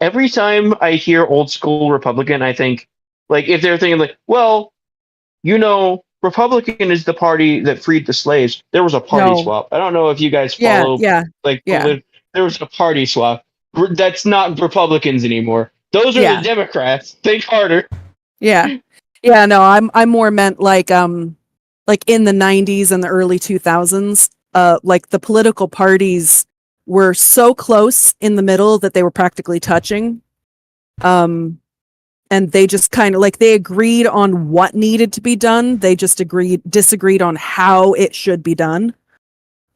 Every time I hear old school Republican, I think, like, if they're thinking like, well, Republican is the party that freed the slaves. There was a party swap. I don't know if you guys follow. Yeah. There was a party swap. That's not Republicans anymore. Those are the Democrats. Think harder. Yeah. No, I'm more meant like in the 90s and the early 2000s. Like the political parties were so close in the middle that they were practically touching. And they just kind of they agreed on what needed to be done. They just disagreed on how it should be done.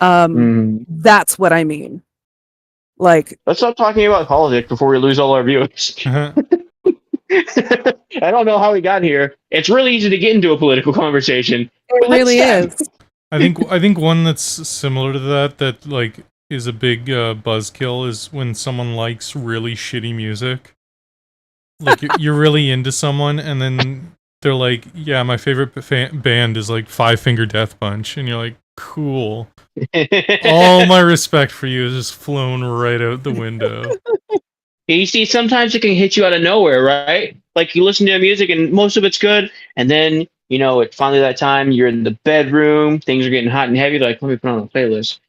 That's what I mean. Like, let's stop talking about politics before we lose all our viewers. I don't know how we got here. It's really easy to get into a political conversation. It really is. I think one that's similar to that like is a big buzzkill is when someone likes really shitty music. Like you're really into someone, and then they're like, "Yeah, my favorite band is like Five Finger Death Punch," and you're like, "Cool." All my respect for you is just flown right out the window. You see, sometimes it can hit you out of nowhere, right? Like you listen to music and most of it's good, and then it's finally that time. You're in the bedroom, things are getting hot and heavy. Like, let me put on a playlist,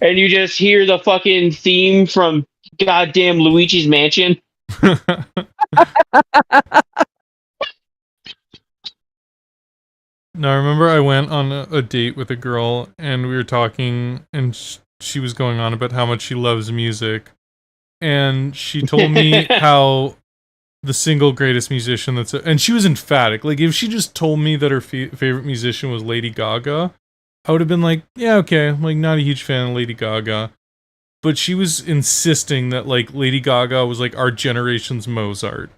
and you just hear the fucking theme from goddamn Luigi's Mansion. No, I remember I went on a date with a girl, and we were talking, and she was going on about how much she loves music. And she told me how the single greatest musician and she was emphatic. Like, if she just told me that her favorite musician was Lady Gaga, I would have been like, yeah, okay, I'm like not a huge fan of Lady Gaga. But she was insisting that like Lady Gaga was like our generation's Mozart.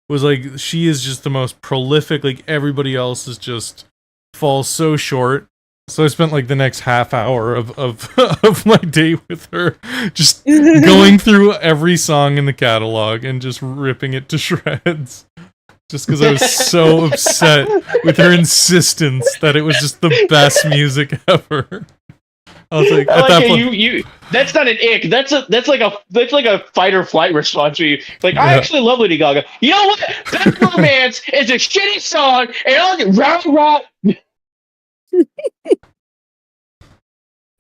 Was like, she is just the most prolific, like everybody else is just falls so short. So I spent like the next half hour of of my day with her, just going through every song in the catalog and just ripping it to shreds. Just because I was so upset with her insistence that it was just the best music ever. I was like, at that point, you that's not an ick. That's like a fight or flight response for you. Like, I actually love Lady Gaga. You know what? That Romance is a shitty song, and I'll get rah.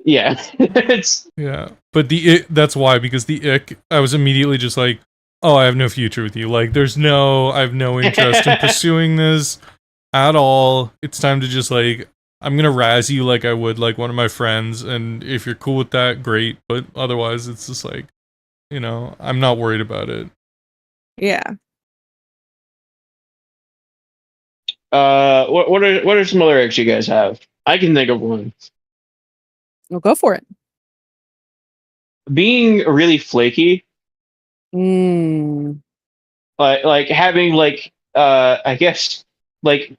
Yeah. Yeah. But that's why, because the ick, I was immediately just like, oh, I have no future with you. Like, I have no interest in pursuing this at all. It's time to just like, I'm gonna razz you like I would like one of my friends, and if you're cool with that, great. But otherwise, it's just like, I'm not worried about it. Yeah. What are some other icks you guys have? I can think of one. Well, go for it. Being really flaky. Mm. Like having like I guess like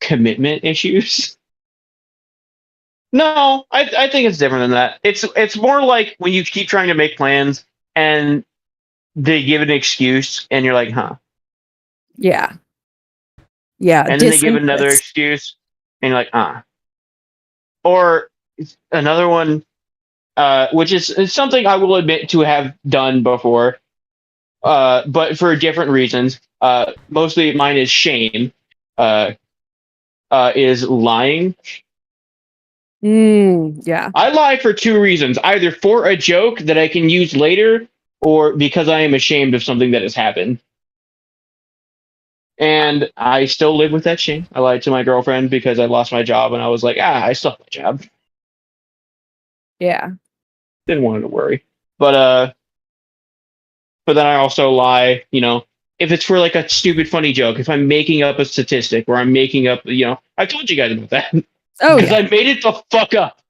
commitment issues. No, I think it's different than that. It's more like when you keep trying to make plans and they give an excuse and you're like, huh. Yeah. Yeah. And then they give another excuse and you're like, Or another one, which is something I will admit to have done before, but for different reasons. Mostly mine is shame. Is lying. Yeah. I lie for two reasons: either for a joke that I can use later, or because I am ashamed of something that has happened. And I still live with that shame. I lied to my girlfriend because I lost my job, and I was like, I still have my job. Yeah. Didn't want her to worry. But then I also lie, if it's for like a stupid funny joke, if I'm making up a statistic or I'm making up, I told you guys about that. Oh, because I made it the fuck up.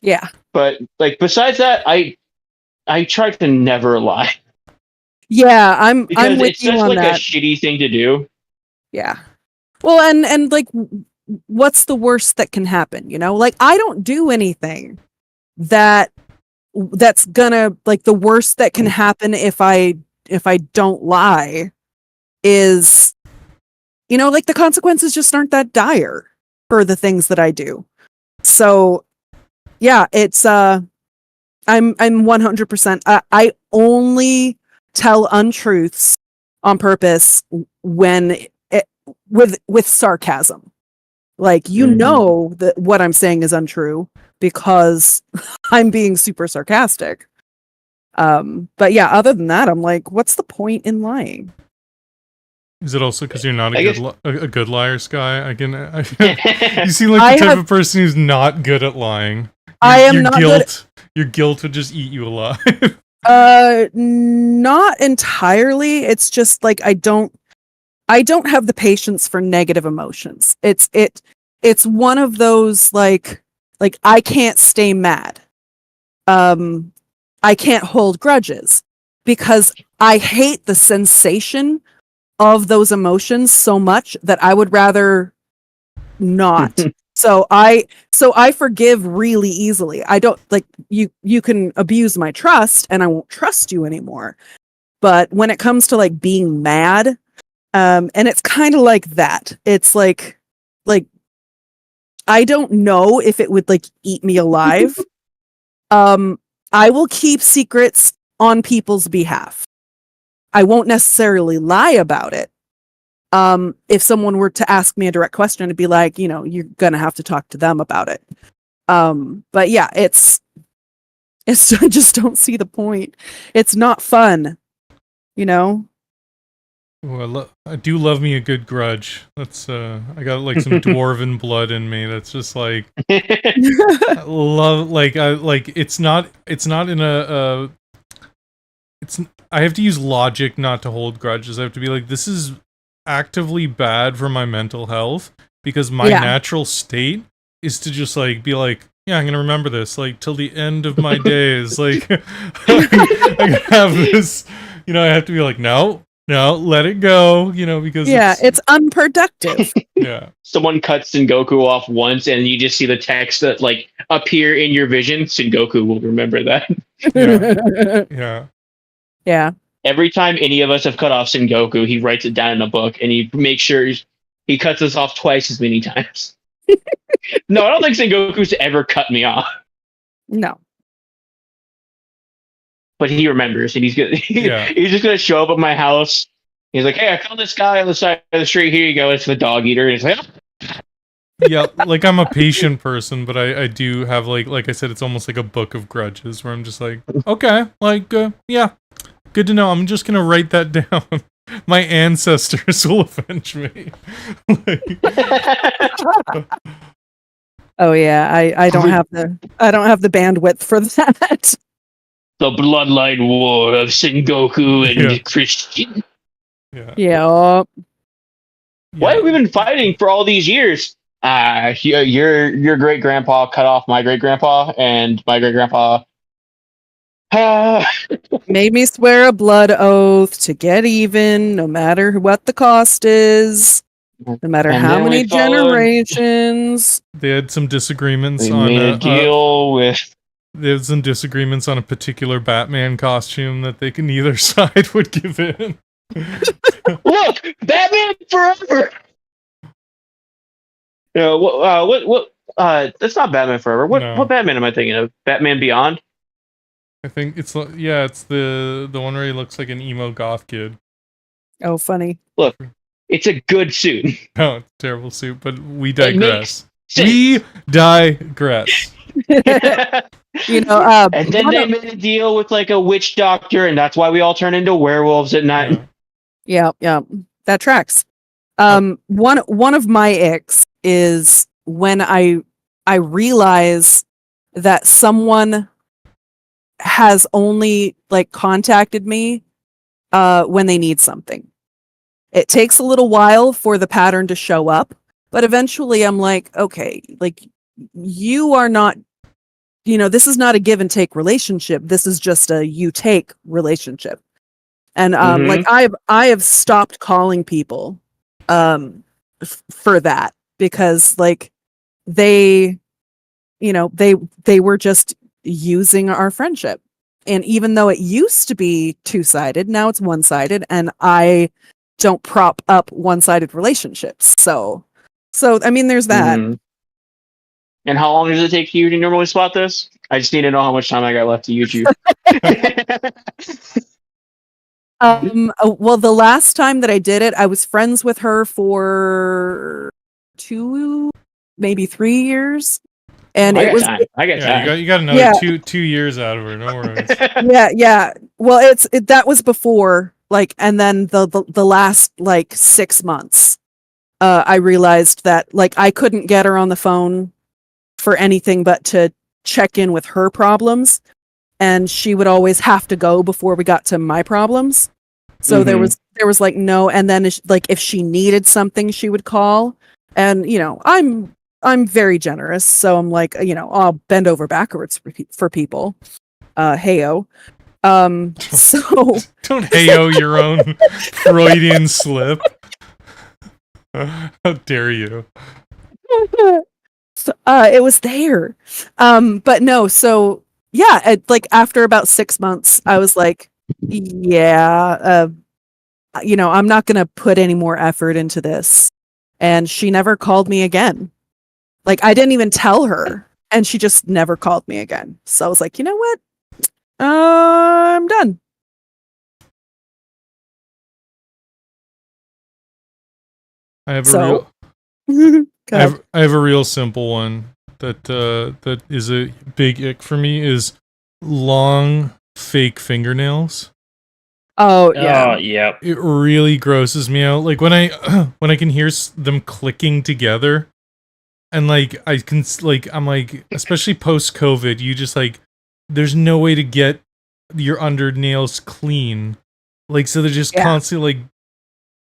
Yeah. But like besides that, I try to never lie. Yeah, I'm with it's you such on like that. a shitty thing to do. Yeah. Well, and like, what's the worst that can happen? Like, I don't do anything that's gonna, like, the worst that can happen if I don't lie is, like, the consequences just aren't that dire for the things that I do. So yeah, it's I'm 100%. I only tell untruths on purpose when with sarcasm. Like, that what I'm saying is untrue because I'm being super sarcastic. But yeah, other than that, I'm like, what's the point in lying? Is it also because you're not a good liar, Sky? You seem like the type of person who's not good at lying. I am not good. Your guilt would just eat you alive. Not entirely. It's just like I don't have the patience for negative emotions. It's one of those like I can't stay mad. I can't hold grudges because I hate the sensation of those emotions so much that I would rather not. So I forgive really easily. I don't like you can abuse my trust and I won't trust you anymore. But when it comes to like being mad, and it's kind of like that. It's like I don't know if it would like eat me alive. I will keep secrets on people's behalf. I won't necessarily lie about it. If someone were to ask me a direct question, it'd be like, you're gonna have to talk to them about it. But yeah, it's I just don't see the point. It's not fun, Well, I do love me a good grudge. That's I got like some dwarven blood in me. That's just like I love. Like it's not in a. I have to use logic not to hold grudges. I have to be like, this is actively bad for my mental health because my natural state is to just like be like, yeah, I'm gonna remember this like till the end of my days. Like I have this, you know, I have to be like, no, let it go, you know, because it's unproductive. Yeah. Someone cuts Sengoku off once and you just see the text that like appear in your vision. Sengoku will remember that. Yeah. Every time any of us have cut off Sengoku, he writes it down in a book and he makes sure he cuts us off twice as many times. No, I don't think Sengoku's ever cut me off. No. But he remembers and he's just gonna show up at my house. He's like, hey, I found this guy on the side of the street. Here you go. It's the dog eater. And he's like, yeah, like I'm a patient person, but I do have like I said, it's almost like a book of grudges where I'm just like, okay, like yeah, good to know. I'm just gonna write that down. My ancestors will avenge me. Oh yeah, I don't have the bandwidth for that. The bloodline war of Sengoku and Christian. Yeah. Why have we been fighting for all these years? Your great grandpa cut off my great grandpa, and my great grandpa made me swear a blood oath to get even, no matter what the cost is, no matter how many generations. They had some disagreements They on made a deal with. There's some disagreements on a particular Batman costume that they can neither side would give in. Look, Batman Forever. You know, what? That's not Batman Forever. What Batman am I thinking of? Batman Beyond. I think it's the one where he looks like an emo goth kid. Oh, funny. Look, it's a good suit. No, it's a terrible suit, but we digress. We digress. You know, and then they made a deal with like a witch doctor, and that's why we all turn into werewolves at night. Yeah, that tracks. One of my icks is when I realize that someone has only like contacted me when they need something. It takes a little while for the pattern to show up, but eventually I'm like, okay, like you are not, you know, this is not a give and take relationship. This is just a you take relationship. And like I have stopped calling people for that because like they, you know, they were just using our friendship. And even though it used to be two-sided, now it's one-sided, and I don't prop up one-sided relationships. So I mean, there's that. Mm-hmm. And how long does it take you to normally spot this? I just need to know how much time I got left to use you. Well, the last time that I did it, I was friends with her for 2, maybe 3 years. And I get time. You got another 2 years out of her. No worries. Yeah. Well, that was before, like, and then the last like 6 months, I realized that like I couldn't get her on the phone for anything but to check in with her problems, and she would always have to go before we got to my problems. So there was like no, and then like if she needed something, she would call, and you know I'm very generous, so I'm like, you know, I'll bend over backwards for people. Heyo. So don't heyo your own Freudian slip. How dare you? So, it was there. But no, so yeah, like after about 6 months, I was like, yeah, you know, I'm not gonna put any more effort into this. And she never called me again. Like I didn't even tell her, and she just never called me again. So I was like, you know what? I'm done. I have a real simple one that is a big ick for me is long fake fingernails. Oh yeah. Yeah. It really grosses me out. Like when I can hear them clicking together, and like I can like I'm like, especially post COVID, you just like there's no way to get your under nails clean. Like, so they're just constantly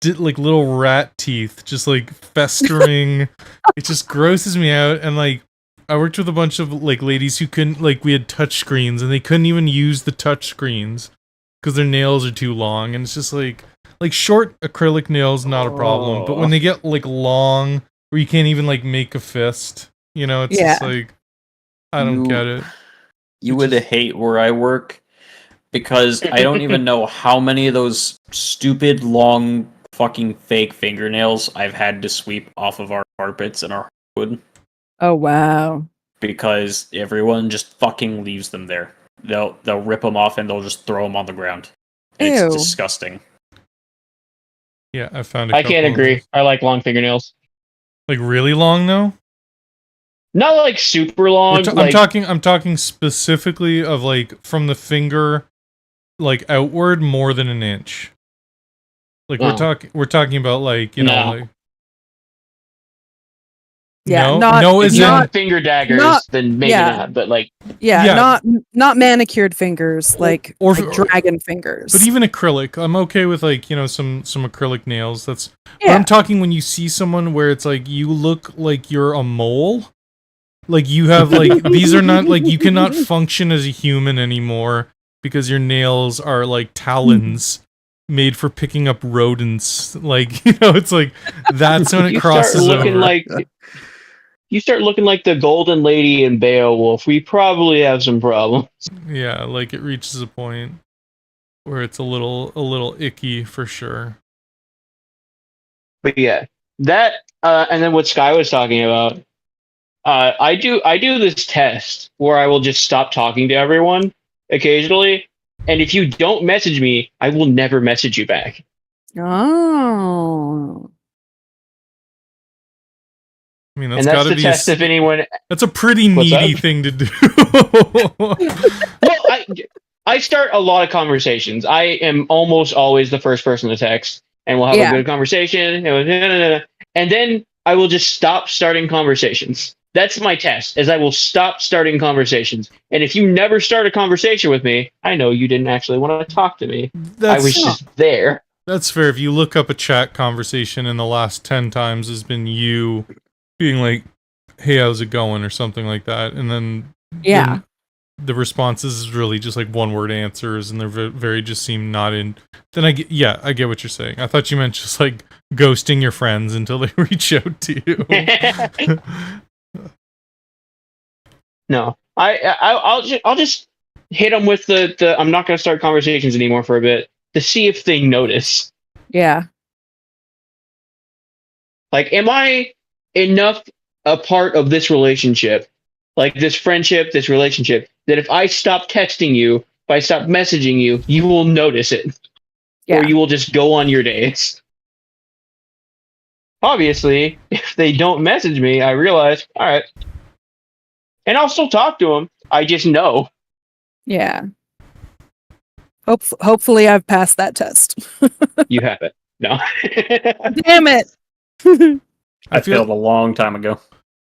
like little rat teeth just like festering. It just grosses me out. And like, I worked with a bunch of like ladies who couldn't, like, we had touch screens and they couldn't even use the touch screens because their nails are too long. And it's just like short acrylic nails, not a problem. But when they get like long where you can't even like make a fist, you know, it's just like, I don't get it. You would hate where I work because I don't even know how many of those stupid long fucking fake fingernails I've had to sweep off of our carpets and our wood. Oh wow. Because everyone just fucking leaves them there. They'll rip them off and they'll just throw them on the ground. It's disgusting. Yeah, I found. I can't agree. I like long fingernails. Like really long though. Not like super long. I'm talking specifically of like from the finger, like outward more than an inch. Like we're talking about like like. Yeah, if you have finger daggers, then maybe not. But like, not manicured fingers, like dragon fingers. But even acrylic, I'm okay with like some acrylic nails. That's. But I'm talking when you see someone where it's like you look like you're a mole, like you have like these are not like you cannot function as a human anymore because your nails are like talons. Made for picking up rodents, like it's like that's when it crosses over. You start looking like the golden lady in Beowulf. We probably have some problems. Yeah, like it reaches a point where it's a little icky for sure. But yeah, that and then what Sky was talking about. I do this test where I will just stop talking to everyone occasionally. And if you don't message me, I will never message you back. Oh. I mean, that's got to be test if anyone. That's a pretty needy thing to do. Well, I start a lot of conversations. I am almost always the first person to text, and we'll have a good conversation. And then I will just stop starting conversations. That's my test, is I will stop starting conversations. And if you never start a conversation with me, I know you didn't actually want to talk to me. I was just there. That's fair. If you look up a chat conversation and the last 10 times has been you being like, hey, how's it going? Or something like that. And then the responses is really just like one word answers and they're very just seem not in. Then I get what you're saying. I thought you meant just like ghosting your friends until they reach out to you. No, I'll just hit them with the I'm not going to start conversations anymore for a bit to see if they notice. Yeah. Like, am I enough a part of this relationship, like this friendship, this relationship, that if I stop texting you, if I stop messaging you, you will notice it, or you will just go on your days. Obviously, if they don't message me, I realize, all right. And I'll still talk to them. I just know. Yeah. Hopefully I've passed that test. You haven't. No. Damn it. I failed a long time ago.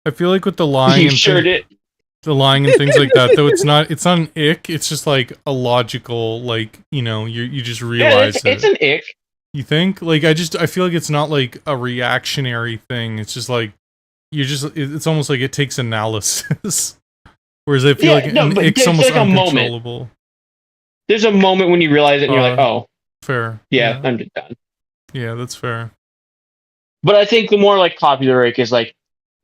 I feel like with the lying you sure did. The lying and things like that, though, it's not an ick, it's just like a logical, like, you just realize it's an ick. You think? Like, I feel like it's not like a reactionary thing. It's just like it's almost like it takes analysis. Whereas I feel like an ick's almost like uncontrollable. There's a moment when you realize it and you're like, oh. Fair. Yeah, I'm just done. Yeah, that's fair. But I think the more like popular ick is like,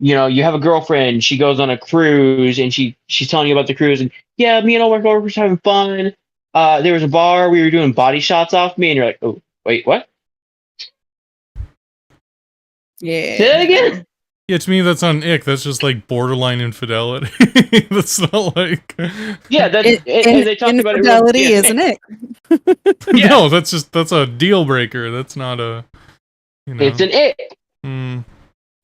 you have a girlfriend, she goes on a cruise and she's telling you about the cruise and me and all my girlfriends having fun. There was a bar, we were doing body shots off me and you're like, oh, wait, what? Yeah. Say that again? Yeah, to me that's not an ick. That's just like borderline infidelity. That's not like. Yeah, and they talk about it. Infidelity is an ick. No, that's a deal breaker. That's not a. It's an ick. Mm.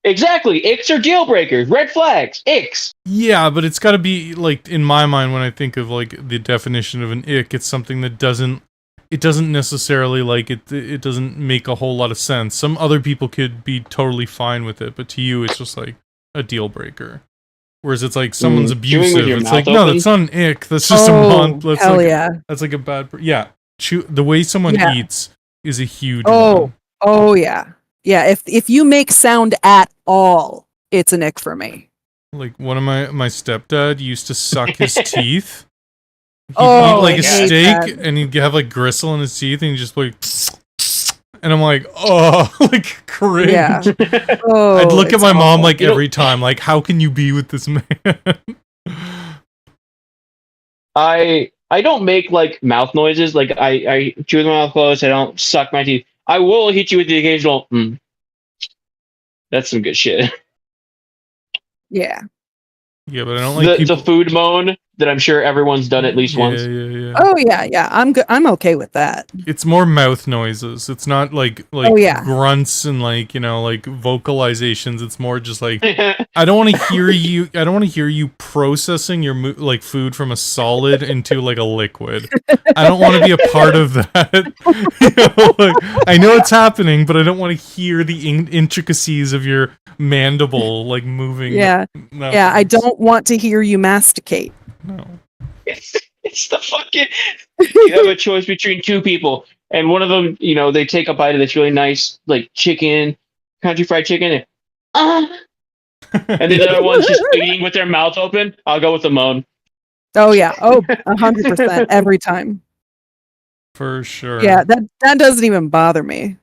Exactly, icks are deal breakers. Red flags, icks. Yeah, but it's got to be like in my mind when I think of like the definition of an ick, it's something that doesn't necessarily like it doesn't make a whole lot of sense. Some other people could be totally fine with it, but to you it's just like a deal breaker. Whereas it's like someone's Chewing with abusive. your It's mouth like, no, open? that's not an ick. That's just a month. That's hell like yeah. that's like a bad. Yeah, the way someone Yeah. eats is a huge Oh, one. oh yeah, yeah. If you make sound at all, it's an ick for me. Like one of my stepdad used to suck his teeth. He'd Oh, eat like I a hate steak that. and he'd have like gristle in his teeth and he'd just like, and I'm like, oh, like cringe. Yeah. Oh, I'd look at it's my mom awful. like every time, like, how can you be with this man? I don't make like mouth noises. Like I chew with my mouth closed. I don't suck my teeth. I will hit you with the occasional. That's some good shit. Yeah. Yeah, but I don't like The food moan that I'm sure everyone's done at least once. Yeah. Oh yeah, yeah. I'm good. I'm okay with that. It's more mouth noises. It's not like Oh, yeah. grunts and like, you know, like vocalizations. It's more just like I don't want to hear you. I don't want to hear you processing your like food from a solid into like a liquid. I don't want to be a part of that. You know, like, I know it's happening, but I don't want to hear the intricacies of your mandible like moving. Yeah. Yeah. I don't want to hear you masticate. No. It's the fucking. You have a choice between two people, and one of them, you know, they take a bite of this really nice like chicken, country fried chicken, and the other one's just eating with their mouth open. I'll go with the moan. Oh yeah. Oh, 100% every time. For sure. Yeah. That doesn't even bother me.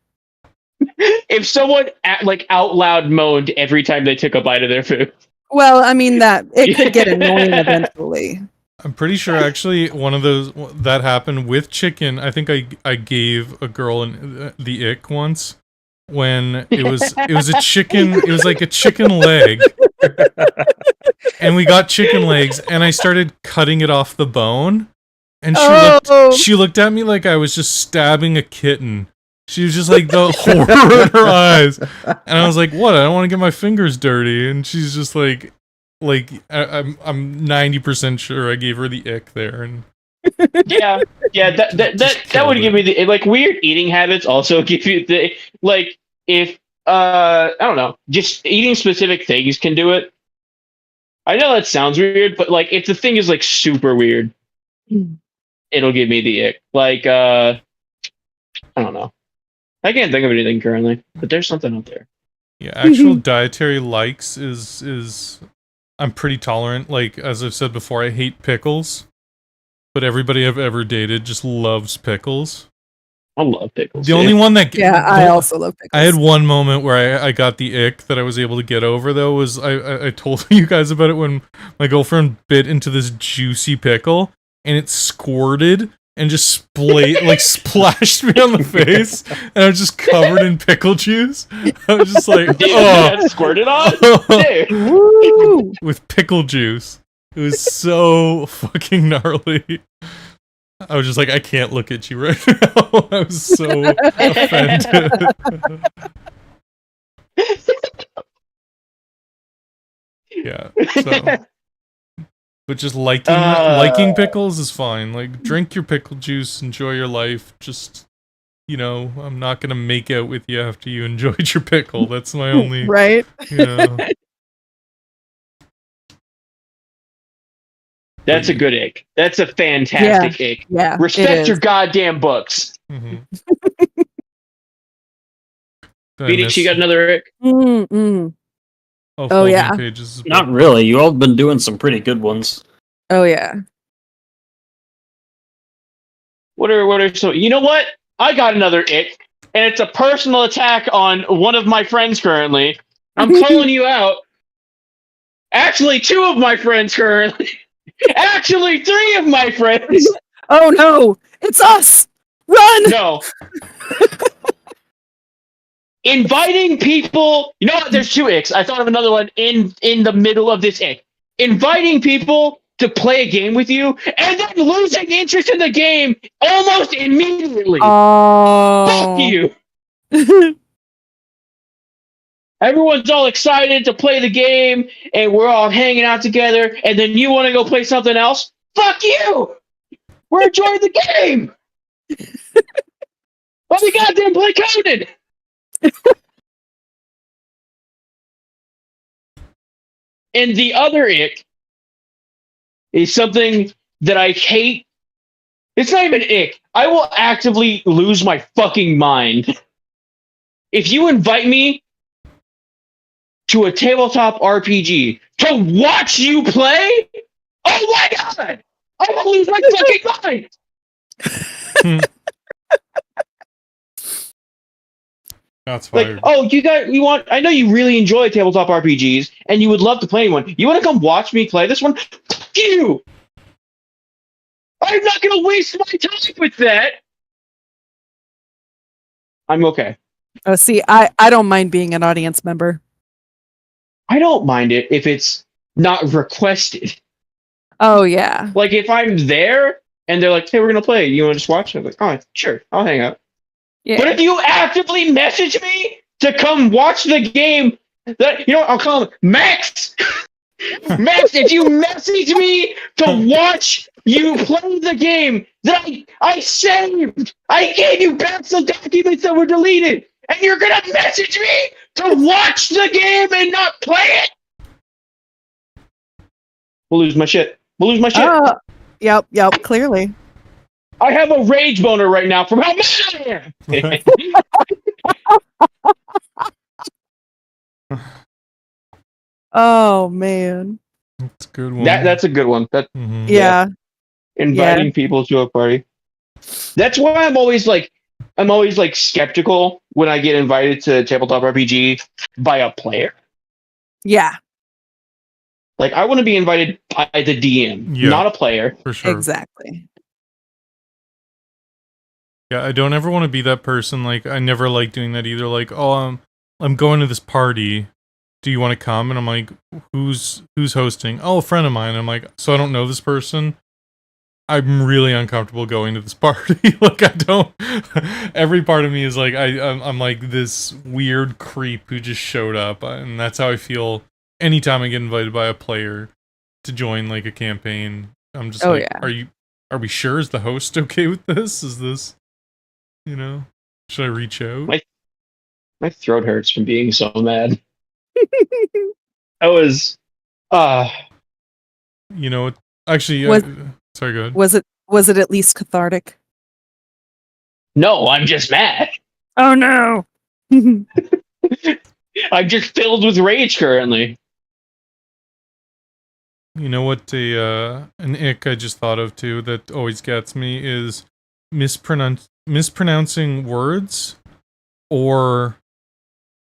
If someone like out loud moaned every time they took a bite of their food. Well, I mean that it could get annoying eventually. I'm pretty sure actually one of those that happened with chicken. I think I gave a girl the ick once when it was a chicken. It was like a chicken leg, and we got chicken legs, and I started cutting it off the bone, and she looked at me like I was just stabbing a kitten. She was just like the horror in her eyes, and I was like, "What? I don't want to get my fingers dirty." And she's just like I'm 90% sure I gave her the ick there, and yeah, that would give me the like weird eating habits. Also give you the like if I don't know, just eating specific things can do it. I know that sounds weird, but like if the thing is like super weird, it'll give me the ick. Like I don't know. I can't think of anything currently, but there's something out there. Yeah, actual dietary likes is I'm pretty tolerant. Like, as I've said before, I hate pickles. But everybody I've ever dated just loves pickles. I love pickles. The only one that... Yeah, I also love pickles. I had one moment where I got the ick that I was able to get over, though, was I told you guys about it when my girlfriend bit into this juicy pickle, and it squirted and just splashed me on the face, and I was just covered in pickle juice. I was just like, Dude, oh, that squirted on? Woo! with pickle juice. It was so fucking gnarly. I was just like, I can't look at you right now. I was so offended. Yeah. So. But just liking pickles is fine. Like, drink your pickle juice, enjoy your life. Just, you know, I'm not gonna make out with you after you enjoyed your pickle. That's my only... Right? You know. That's a good ick. That's a fantastic ick. Yeah. Respect your goddamn books. Mm-hmm. Phoenix, you got another ick? Oh yeah. Pages Not really. You all been doing some pretty good ones. Oh yeah. What are so? You know what? I got another ick, and it's a personal attack on one of my friends currently. I'm calling you out. Actually, two of my friends currently. Actually, three of my friends. Oh no! It's us! Run! No. Inviting people. You know what? There's two icks. I thought of another one in the middle of this ick. Inviting people to play a game with you and then losing interest in the game almost immediately. Oh. Fuck you. Everyone's all excited to play the game and we're all hanging out together, and then you want to go play something else? Fuck you! We're enjoying the game! Let me goddamn play Conan! And the other ick is something that I hate. It's not even ick. I will actively lose my fucking mind if you invite me to a tabletop RPG to watch you play. Oh my god! I will lose my fucking mind. That's fine. Like, you want? I know you really enjoy tabletop RPGs, and you would love to play one. You want to come watch me play this one? Fuck you! I'm not going to waste my time with that. I'm okay. Oh, see, I don't mind being an audience member. I don't mind it if it's not requested. Oh yeah. Like if I'm there and they're like, "Hey, we're going to play. You want to just watch?" I'm like, "Oh, sure, I'll hang out." Yeah. But if you actively message me to come watch the game, I'll call him Max. Max, if you message me to watch you play the game that I saved, I gave you back some documents that were deleted, and you're gonna message me to watch the game and not play it, we'll lose my shit. Yep, clearly. I have a rage boner right now from how mad I am. Oh man. That's a good one. That's a good one. Yeah. Inviting people to a party. That's why I'm always like skeptical when I get invited to tabletop RPG by a player. Yeah. Like I want to be invited by the DM, not a player. For sure. Exactly. Yeah, I don't ever want to be that person. Like, I never like doing that either. Like, oh, I'm going to this party. Do you want to come? And I'm like, who's hosting? Oh, a friend of mine. I'm like, so I don't know this person. I'm really uncomfortable going to this party. Like, I don't. Every part of me is like, I'm like this weird creep who just showed up, and that's how I feel anytime I get invited by a player to join like a campaign. I'm just are we sure? Is the host okay with this? Is this? Should I reach out? My throat hurts from being so mad. I was, actually, sorry, go ahead. Was it at least cathartic? No, I'm just mad. Oh no. I'm just filled with rage currently. You know what? An ick I just thought of too that always gets me is mispronouncing words, or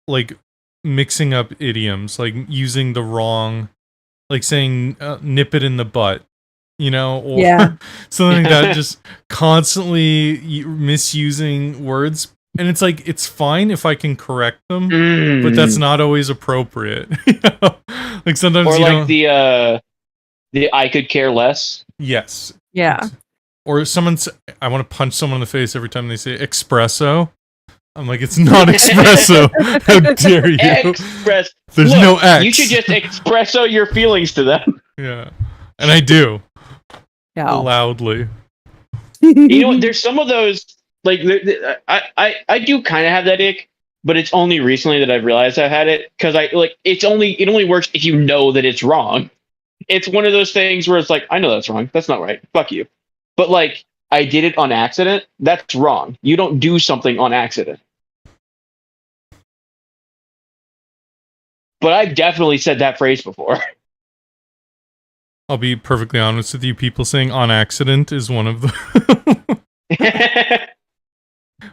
like mixing up idioms, like using the wrong, like saying nip it in the butt, or something like that. Just constantly misusing words, and it's like it's fine if I can correct them, but that's not always appropriate. Like sometimes or like the I could care less. Yes. Yeah. Or I want to punch someone in the face every time they say espresso. I'm like, it's not espresso. How dare you? There's no X. You should just espresso your feelings to them. Yeah. And I do. Yeah. Loudly. There's some of those, like, I do kind of have that ick, but it's only recently that I've realized I've had it, because it only works if you know that it's wrong. It's one of those things where it's like, I know that's wrong. That's not right. Fuck you. But like, I did it on accident. That's wrong. You don't do something on accident. But I've definitely said that phrase before. I'll be perfectly honest with you. People saying on accident is one of the...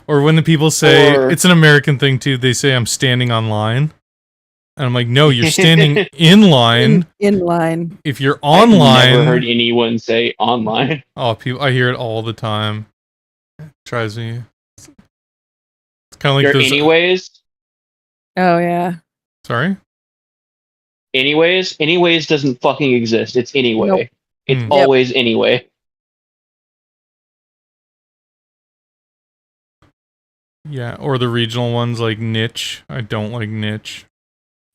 Or when the people say, it's an American thing too, they say I'm standing on line. And I'm like, no, you're standing in line. In line. If you're online... I've never heard anyone say online. Oh, I hear it all the time. It drives me. It's kind of like those... anyways? Oh, yeah. Sorry? Anyways doesn't fucking exist. It's anyway. Nope. It's always anyway. Yeah, or the regional ones like niche. I don't like niche.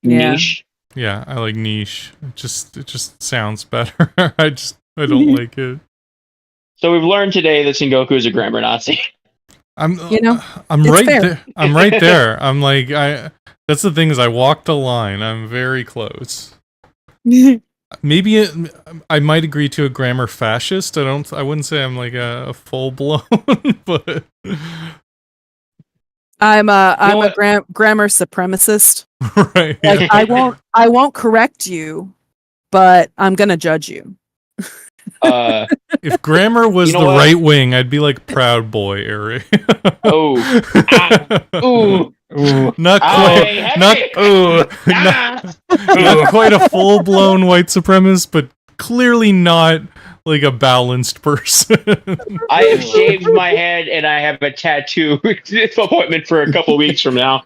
Yeah. Niche. Yeah, I like niche. It just sounds better. I don't like it. So we've learned today that Sengoku is a grammar Nazi. I'm right there. I'm right there. I'm like, that's the thing, is I walked the line. I'm very close. Maybe I might agree to a grammar fascist. I wouldn't say I'm like a full blown, but I'm a grammar supremacist. right. Like Yeah. I won't correct you, but I'm gonna judge you. If grammar was You know the what? right wing, I'd be like Proud Boy, Eric. Oh. Ooh. Ooh. Not quite, not quite a full blown white supremacist, but clearly not like a balanced person. I have shaved my head and I have a tattoo appointment for a couple weeks from now.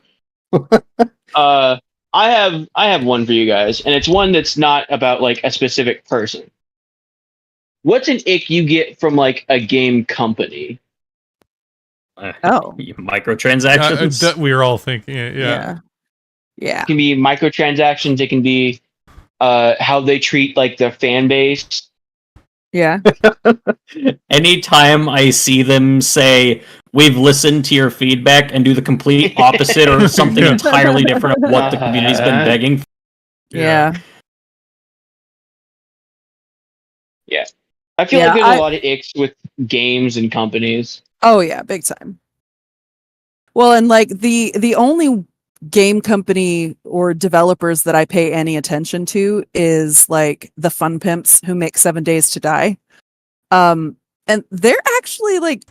I have one for you guys, and it's one that's not about like a specific person. What's an ick you get from like a game company? Oh. Microtransactions. That we were all thinking it. Yeah. Yeah. It can be microtransactions. It can be how they treat like their fan base. Yeah. Anytime I see them say, "We've listened to your feedback," and do the complete opposite or something Yeah. entirely different of what the community's been begging for. Yeah. Yeah. I feel Yeah, like there's a lot of icks with games and companies. Oh yeah, big time. Well, and like the only game company or developers that I pay any attention to is like the Fun Pimps who make 7 Days to Die. And they're actually like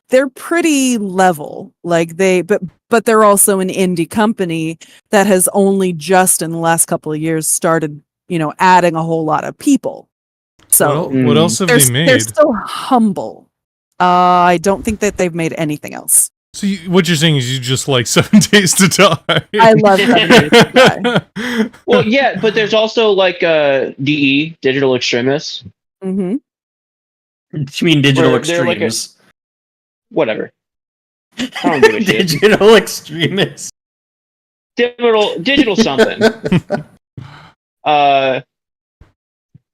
they're pretty level. Like but they're also an indie company that has only just in the last couple of years started, adding a whole lot of people. So what else have they made? They're still humble. I don't think that they've made anything else. So what you're saying is you just like 7 Days to Die. I love 7 Days to Die. Well, yeah, but there's also like DE, Digital Extremists. Mm-hmm. You mean digital They're like extremes? Whatever. I don't give a shit. Digital extremists. Digital something.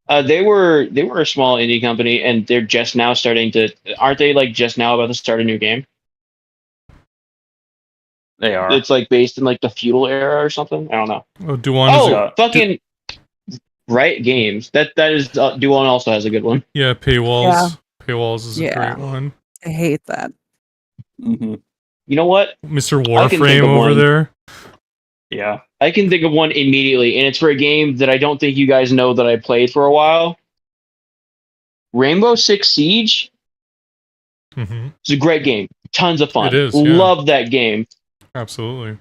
They were a small indie company, and they're just now starting to. Aren't they like just now about to start a new game? They are. It's like based in like the feudal era or something. I don't know. Oh, Duan fucking Riot Games. That is Duan also has a good one. Yeah, paywalls. Yeah. Paywalls is a great one. I hate that. Mm-hmm. You know what? Mr. Warframe over there. Yeah. I can think of one immediately, and it's for a game that I don't think you guys know that I played for a while. Rainbow Six Siege. Mm-hmm. It's a great game. Tons of fun. It is. Love that game. Absolutely.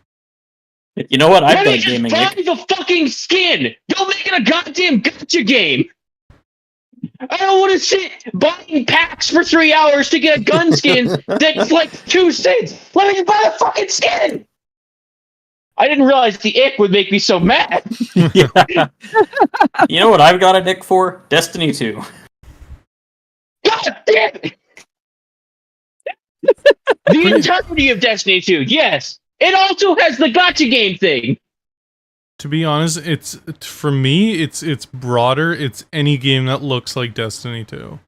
You know what? I've Why done just gaming. buy the fucking skin? Don't make it a goddamn gotcha game. I don't want to sit buying packs for 3 hours to get a gun skin that's like 2 cents. Let me just buy the fucking skin. I didn't realize the ick would make me so mad. Yeah. You know what I've got a ick for? Destiny 2. God damn it! The entirety of Destiny 2, yes. It also has the gotcha game thing. To be honest, it's for me, it's broader. It's any game that looks like Destiny 2.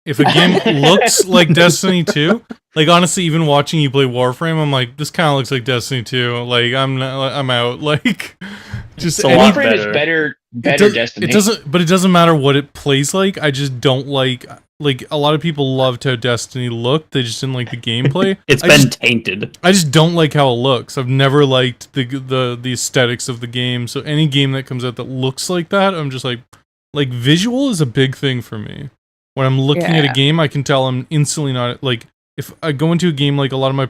If a game looks like Destiny 2, like honestly, even watching you play Warframe, I'm like, this kind of looks like Destiny 2. Like I'm out. Like just Warframe is better Destiny. It doesn't matter what it plays like. I just don't like a lot of people loved how Destiny looked. They just didn't like the gameplay. It's been tainted. I just don't like how it looks. I've never liked the aesthetics of the game. So any game that comes out that looks like that, I'm just like visual is a big thing for me. When I'm looking at a game, I can tell I'm instantly not like if I go into a game like a lot of my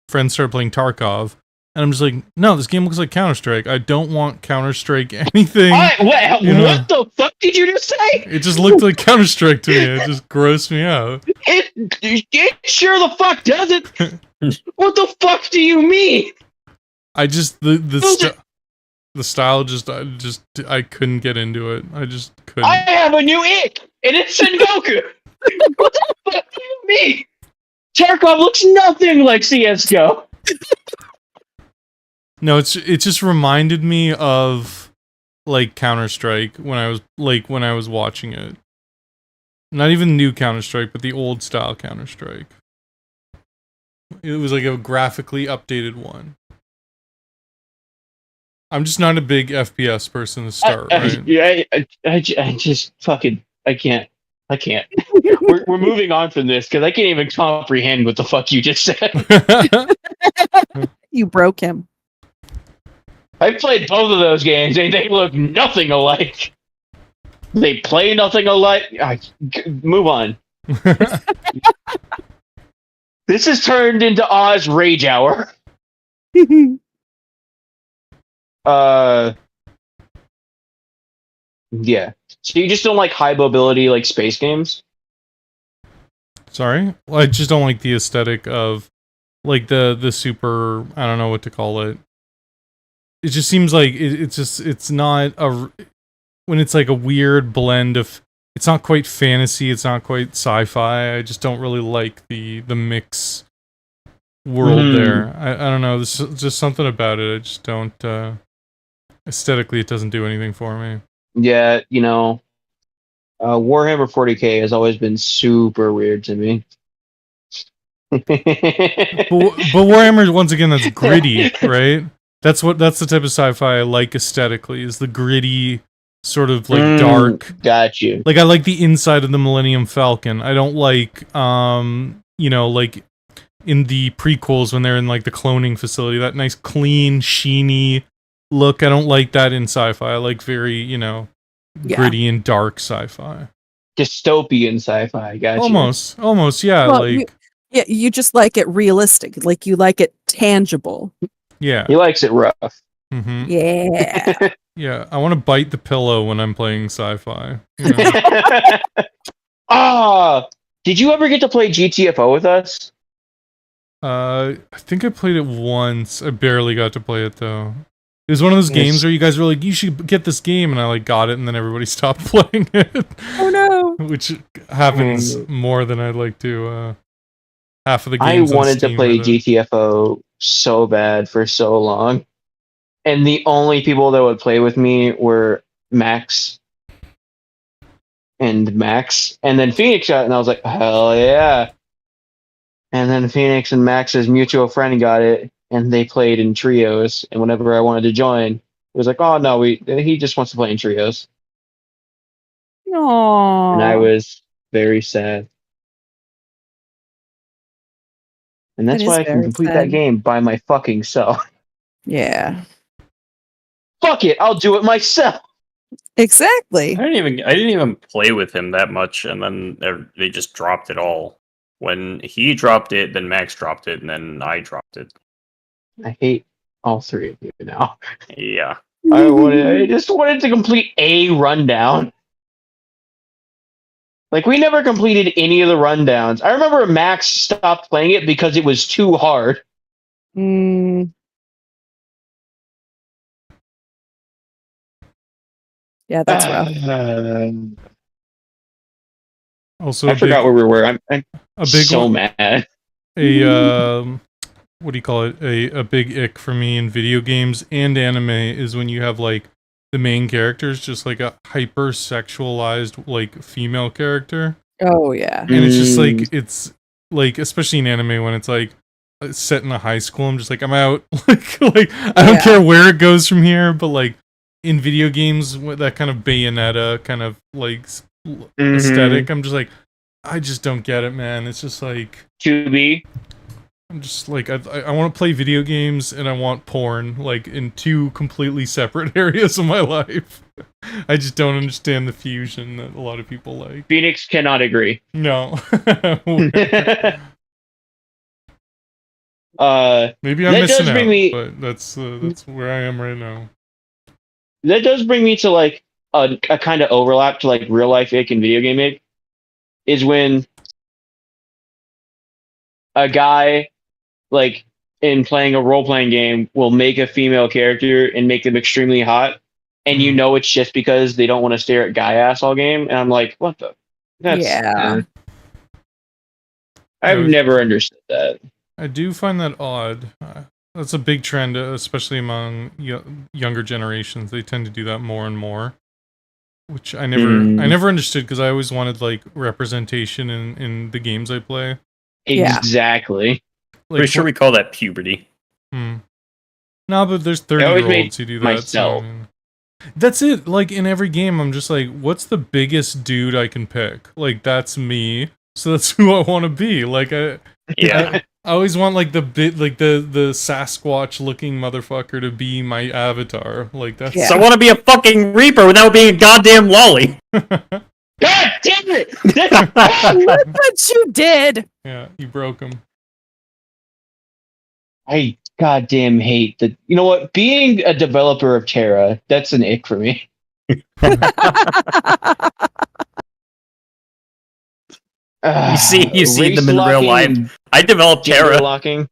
friends start playing Tarkov. And I'm just like, no, this game looks like Counter-Strike. I don't want Counter-Strike anything. What the fuck did you just say? It just looked like Counter-Strike to me. It just grossed me out. It sure the fuck doesn't. What the fuck do you mean? I just the style I couldn't get into it. I just couldn't. I have a new ick, and it's Sengoku. What the fuck do you mean? Tarkov looks nothing like CS:GO. No, it just reminded me of like Counter-Strike when I was watching it. Not even new Counter-Strike, but the old style Counter-Strike. It was like a graphically updated one. I'm just not a big FPS person to start, right? Yeah, I just fucking I can't. We're moving on from this because I can't even comprehend what the fuck you just said. You broke him. I've played both of those games and they look nothing alike. They play nothing alike. Move on. This has turned into Oz Rage Hour. Yeah. So you just don't like high mobility like space games? Sorry? Well, I just don't like the aesthetic of like the super, I don't know what to call it. It just seems like it's not a, when it's like a weird blend of, it's not quite fantasy, it's not quite sci-fi. I just don't really like the mix world there. I don't know, there's just something about it. I just don't, aesthetically it doesn't do anything for me. Yeah, you know, Warhammer 40k has always been super weird to me. but Warhammer, once again, that's gritty, right? That's the type of sci-fi I like aesthetically, is the gritty, sort of like dark. Got you. Like I like the inside of the Millennium Falcon. I don't like, you know, like in the prequels when they're in like the cloning facility, that nice clean, sheeny look. I don't like that in sci-fi. I like very, you know, gritty and dark sci-fi. Dystopian sci-fi, gotcha. Almost, yeah. Well, like you just like it realistic, like you like it tangible. Yeah. He likes it rough. Mm-hmm. Yeah. Yeah, I want to bite the pillow when I'm playing sci-fi. You know? Did you ever get to play GTFO with us? I think I played it once. I barely got to play it though. It was one of those games where you guys were like, "You should get this game," and I like got it, and then everybody stopped playing it. Oh no! Which happens more than I'd like to. Half of the games I wanted to play GTFO so bad for so long, and the only people that would play with me were Max and then Phoenix got it, and I was like, hell yeah! And then Phoenix and Max's mutual friend got it, and they played in trios. And whenever I wanted to join, it was like, oh no, he just wants to play in trios. Aww. And I was very sad. And that's why I can complete that game by my fucking self. Yeah. Fuck it, I'll do it myself. Exactly. I didn't even play with him that much, and then they just dropped it all. When he dropped it, then Max dropped it, and then I dropped it. I hate all three of you now. Yeah. I just wanted to complete a rundown. Like, we never completed any of the rundowns. I remember Max stopped playing it because it was too hard. Yeah, that's rough. Also, I forgot where we were. I'm so mad. What do you call it? A big ick for me in video games and anime is when you have like the main characters just like a hyper sexualized like female character. Oh yeah. And it's just like, it's like, especially in anime when it's like set in a high school, I'm just like, I'm out. like I don't care where it goes from here, but like in video games with that kind of Bayonetta kind of like aesthetic, I'm just like, I just don't get it, man. It's just like 2B. I'm just like, I want to play video games and I want porn, like in two completely separate areas of my life. I just don't understand the fusion that a lot of people like. Phoenix cannot agree. No. Maybe I'm missing out, but that's where I am right now. That does bring me to like a kind of overlap to like real life ick and video game ick, is when a guy like in playing a role-playing game will make a female character and make them extremely hot, and you know it's just because they don't want to stare at guy ass all game, and I'm like, what the? I've never understood that. I do find that odd. That's a big trend, especially among younger generations. They tend to do that more and more, which I never understood, because I always wanted like representation in the games I play. Exactly. Like, pretty sure we call that puberty. No, but there's 30-year-olds who do that. Myself. So, I mean, that's it. Like, in every game, I'm just like, what's the biggest dude I can pick? Like, that's me. So that's who I want to be. Like, I always want, like, the Sasquatch-looking motherfucker to be my avatar. Like, that's... So I want to be a fucking Reaper without being a goddamn lolly. God damn it! Look what you did! Yeah, you broke him. I goddamn hate that. You know what? Being a developer of Terra, that's an ick for me. You see them in real life. I developed Terra. Locking.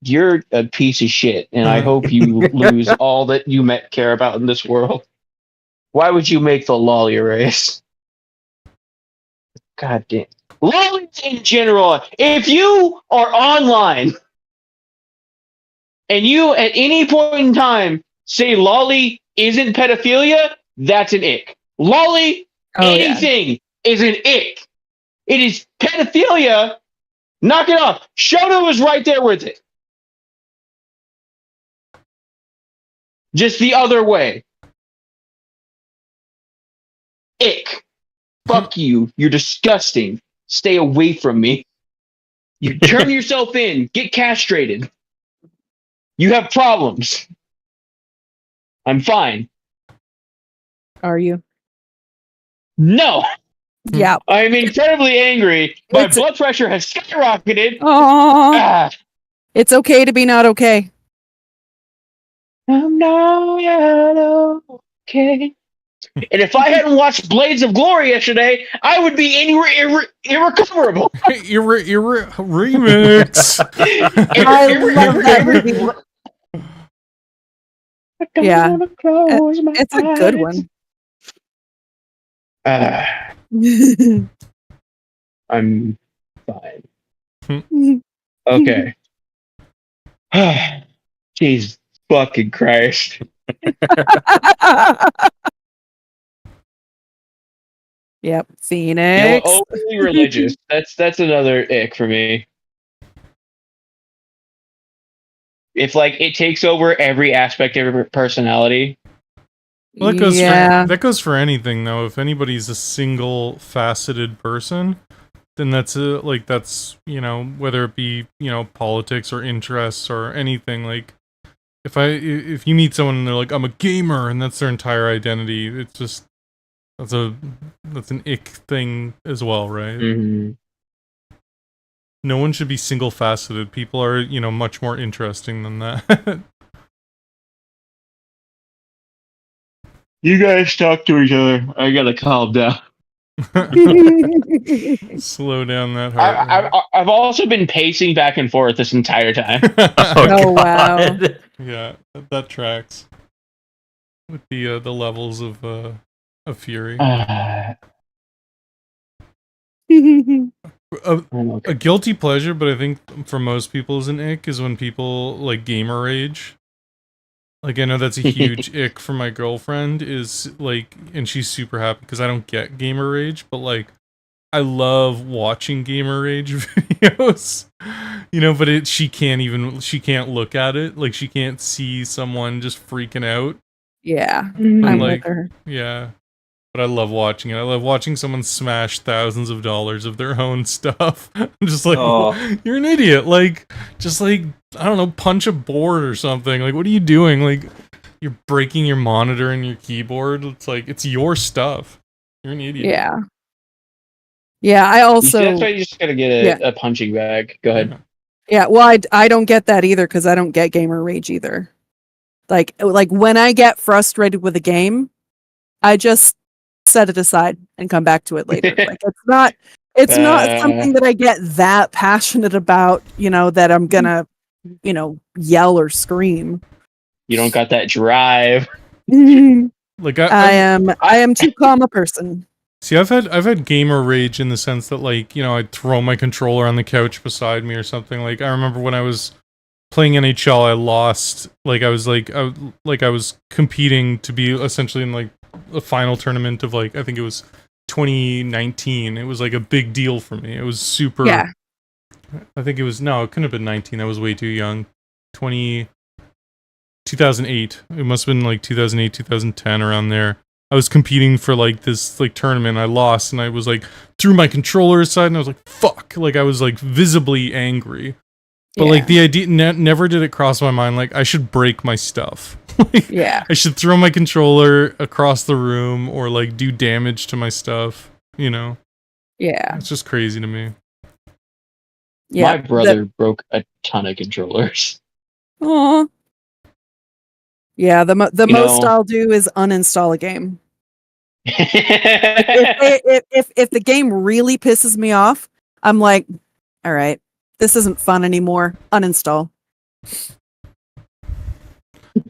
You're a piece of shit, and I hope you lose all that you care about in this world. Why would you make the lolly race? God damn. Lollies in general, if you are online and you at any point in time say lolly isn't pedophilia, that's an ick. Lolly, anything is an ick. It is pedophilia. Knock it off. Shoto is right there with it. Just the other way. Ick. Fuck you. You're disgusting. Stay away from me. You turn yourself in. Get castrated. You have problems. I'm fine. Are you? No. Yeah. I'm incredibly angry. My blood pressure has skyrocketed. Oh. It's okay to be not okay. I'm not okay. And if I hadn't watched Blades of Glory yesterday, I would be irrecoverable. Remix. I love that movie. Yeah, it's a good one. I'm fine. Okay. Jesus fucking Christ. Yep, Phoenix. Overly religious. That's another ick for me. If like it takes over every aspect of your personality. Well, that goes for anything though. If anybody's a single faceted person, then that's whether it be, politics or interests or anything. Like if you meet someone and they're like, I'm a gamer, and that's their entire identity, it's just that's an ick thing as well, right? Mm-hmm. No one should be single faceted. People are, much more interesting than that. You guys talk to each other. I gotta calm down. Slow down that heart. I've also been pacing back and forth this entire time. Oh wow! Yeah, that tracks with the levels of fury. A guilty pleasure, but I think for most people is an ick, is when people like gamer rage. Like, I know that's a huge ick for my girlfriend, is like, and she's super happy because I don't get gamer rage, but like, I love watching gamer rage videos, but she can't look at it. Like, she can't see someone just freaking out. Yeah. I'm with her. Yeah. But I love watching it. I love watching someone smash thousands of dollars of their own stuff. I'm just like, you're an idiot. Like, just like, I don't know, punch a board or something. Like, what are you doing? Like, you're breaking your monitor and your keyboard. It's like, it's your stuff. You're an idiot. Yeah. Yeah, I also... That's why you just gotta get a punching bag. Go ahead. Yeah, well, I don't get that either, because I don't get gamer rage either. Like when I get frustrated with a game, I just set it aside and come back to it later. Like it's not something that I get that passionate about, that I'm gonna, yell or scream. You don't got that drive. Like I am too calm a person. See, I've had gamer rage in the sense that, like, I'd throw my controller on the couch beside me or something. Like, I remember when I was playing NHL, I lost. Like, I was competing to be essentially in like a final tournament of, like, I think it was 2019. It was like a big deal for me. It was super. Yeah. I think it was, no, it couldn't have been 19. I was way too young. 2008. It must have been like 2008, 2010, around there. I was competing for like this like tournament. I lost, and I was like threw my controller aside, and I was like, "Fuck!" Like I was like visibly angry. But like the idea never did it cross my mind. Like I should break my stuff. Like, I should throw my controller across the room or like do damage to my stuff. You know. Yeah. It's just crazy to me. Yeah. My brother broke a ton of controllers. Aw. Yeah, the most I'll do is uninstall a game. If the game really pisses me off, I'm like, all right, this isn't fun anymore. Uninstall.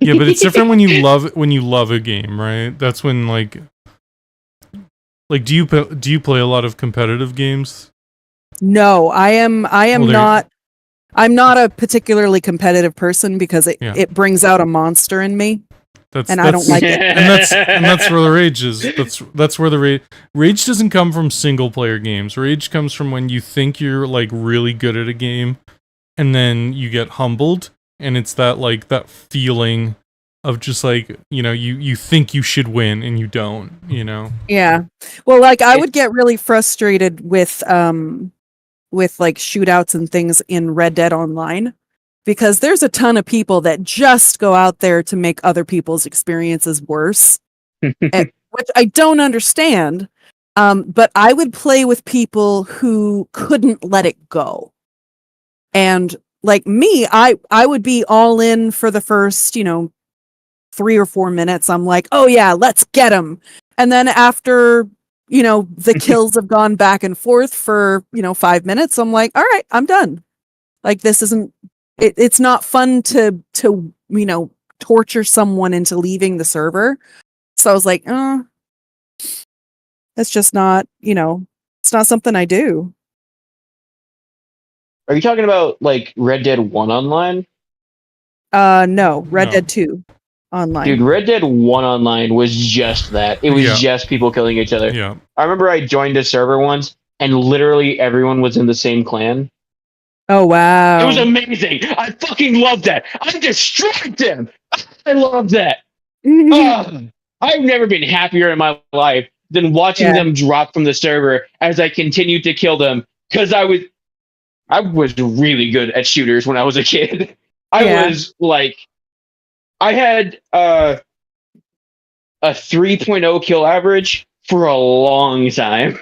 Yeah, but it's different when you love a game, right? That's when like do you play a lot of competitive games? No, I am not. I'm not a particularly competitive person because it brings out a monster in me. I don't like it. And that's where the rage is. That's where the rage doesn't come from single player games. Rage comes from when you think you're like really good at a game, and then you get humbled, and it's that feeling of just like, you know, you think you should win and you don't, you know. Yeah. Well, like I would get really frustrated with like shootouts and things in Red Dead Online, because there's a ton of people that just go out there to make other people's experiences worse, which I don't understand. But I would play with people who couldn't let it go. And like me, I would be all in for the first, 3 or 4 minutes. I'm like, oh yeah, let's get him. And then after, the kills have gone back and forth for, 5 minutes, I'm like, all right, I'm done. Like, this isn't, it's not fun to torture someone into leaving the server. So I was like, that's just not, it's not something I do. Are you talking about like Red Dead 1 online? No, Red Dead 2 online. Dude, Red Dead 1 online was just that. It was just people killing each other. Yeah. I remember I joined a server once and literally everyone was in the same clan. Oh, wow. It was amazing. I fucking loved that. I destroyed them. I love that. I've never been happier in my life than watching them drop from the server as I continued to kill them, because I was really good at shooters when I was a kid. I had a 3.0 kill average for a long time.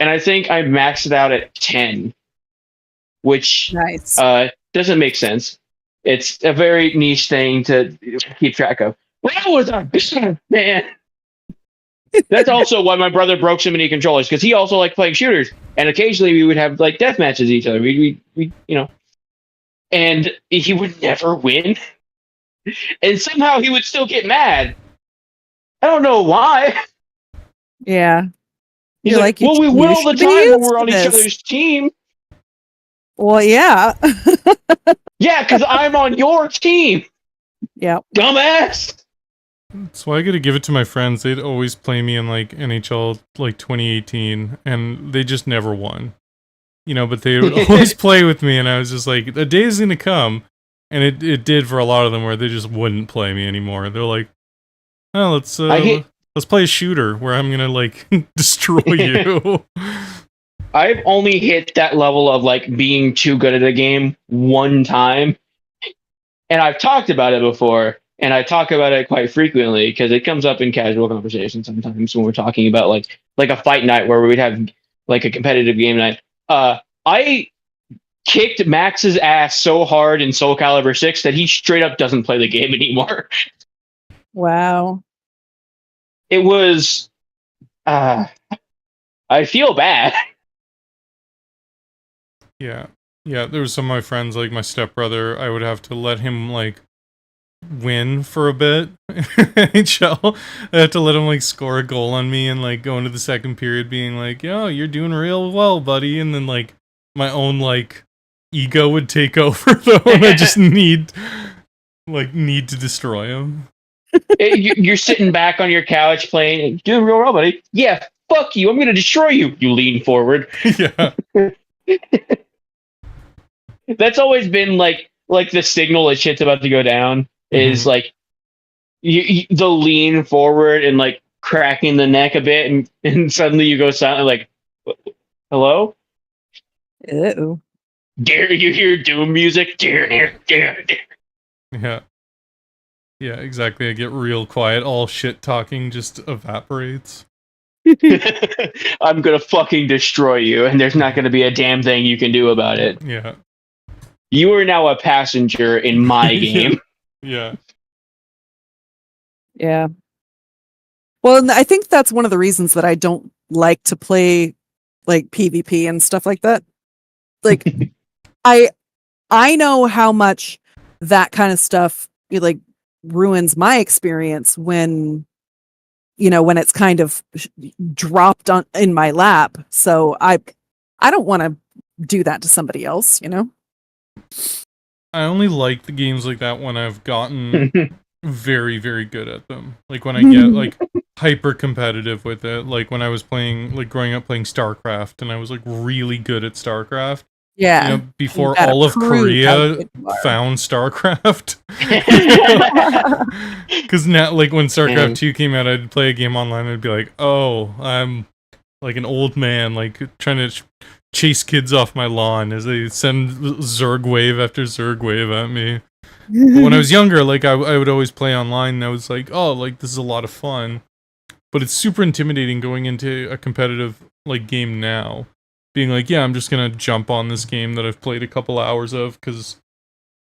And I think I maxed it out at 10, which doesn't make sense. It's a very niche thing to keep track of. But I was a man. That's also why my brother broke so many controllers, because he also liked playing shooters. And occasionally we would have like death matches with each other. We and he would never win. And somehow he would still get mad. I don't know why. Yeah. He's like, well, we win all the time when we're on each other's team. Well, yeah. Yeah, because I'm on your team. Yeah. Dumbass. So I got to give it to my friends. They'd always play me in like NHL like 2018, and they just never won. But they would always play with me, and I was just like, the day is gonna come, and it did for a lot of them, where they just wouldn't play me anymore. They're like, oh, let's play a shooter where I'm gonna like destroy you. I've only hit that level of like being too good at a game one time, and I've talked about it before, and I talk about it quite frequently because it comes up in casual conversation sometimes when we're talking about like a fight night where we'd have like a competitive game night. I kicked Max's ass so hard in Soul Calibur 6 that he straight up doesn't play the game anymore. Wow. It was I feel bad. Yeah, there was some of my friends, like my stepbrother, I would have to let him like win for a bit. NHL, I had to let him like score a goal on me and like go into the second period being like, yo, you're doing real well, buddy. And then like my own like ego would take over though, and I just need to destroy him. You're sitting back on your couch playing, doing real well, buddy. Yeah, fuck you. I'm going to destroy you. You lean forward. Yeah. That's always been like like the signal that shit's about to go down is like the lean forward and like cracking the neck a bit, and suddenly you go silent, like, hello? Ew. Dare you hear doom music? Dare. Yeah. Yeah, exactly. I get real quiet. All shit talking just evaporates. I'm gonna fucking destroy you, and there's not gonna be a damn thing you can do about it. Yeah. You are now a passenger in my game. Yeah. Yeah. Well, and I think that's one of the reasons that I don't like to play like PvP and stuff like that. Like I know how much that kind of stuff like ruins my experience when when it's kind of dropped on in my lap. So I don't want to do that to somebody else, I only like the games like that when I've gotten very, very good at them. Like when I get like hyper competitive with it. Like when I was playing, like growing up playing StarCraft, and I was like really good at StarCraft. Yeah. Before all of Korea found StarCraft. Because now, like when StarCraft 2 came out, I'd play a game online and I'd be like, oh, I'm like an old man, like trying to chase kids off my lawn as they send Zerg wave after Zerg wave at me. But when I was younger, like I would always play online, and I was like, oh, like this is a lot of fun. But it's super intimidating going into a competitive like game now. Being like, yeah, I'm just gonna jump on this game that I've played a couple hours of, because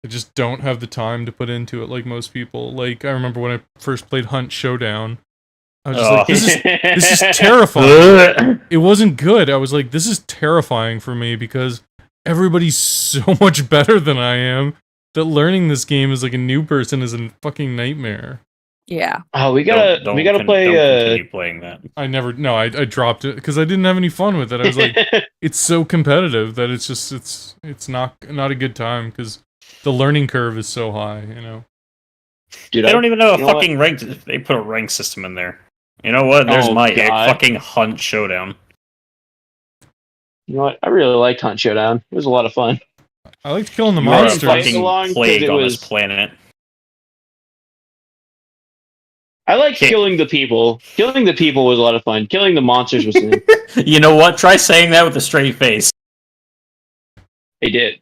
I just don't have the time to put into it like most people. Like, I remember when I first played Hunt Showdown, I was just like, this is terrifying. It wasn't good. I was like, this is terrifying for me, because everybody's so much better than I am, that learning this game as like a new person is a fucking nightmare. Yeah. Oh, we gotta play. Don't continue playing that. I dropped it because I didn't have any fun with it. I was like, it's so competitive that it's not a good time, because the learning curve is so high. Dude, they don't even have a fucking rank. They put a rank system in there. You know what? There's my fucking Hunt Showdown. You know what? I really liked Hunt Showdown. It was a lot of fun. I liked killing the monsters. monsters. Fucking plague on this planet. I like killing the people. Killing the people was a lot of fun. Killing the monsters was fun. You know what? Try saying that with a straight face. They did.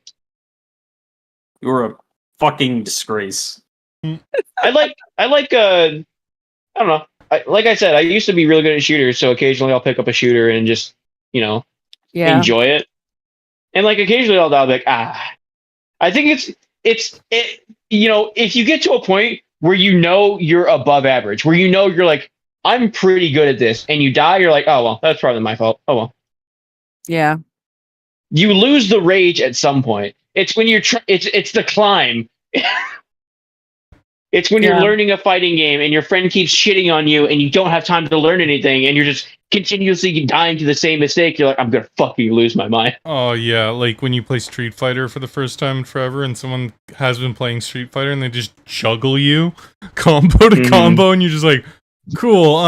You were a fucking disgrace. I don't know. Like I said, I used to be really good at shooters, so occasionally I'll pick up a shooter and just, enjoy it. And like occasionally I'll be like, I think it's if you get to a point where you're above average, where you're like, I'm pretty good at this, and you die, you're like, oh well, that's probably my fault. Oh well. Yeah. You lose the rage at some point. It's when you're it's the climb. It's when you're learning a fighting game and your friend keeps shitting on you and you don't have time to learn anything, and you're just continuously dying to the same mistake. You're like, I'm gonna fucking lose my mind. Oh yeah, like when you play Street Fighter for the first time in forever, and someone has been playing Street Fighter and they just juggle you combo to combo, and you're just like, cool.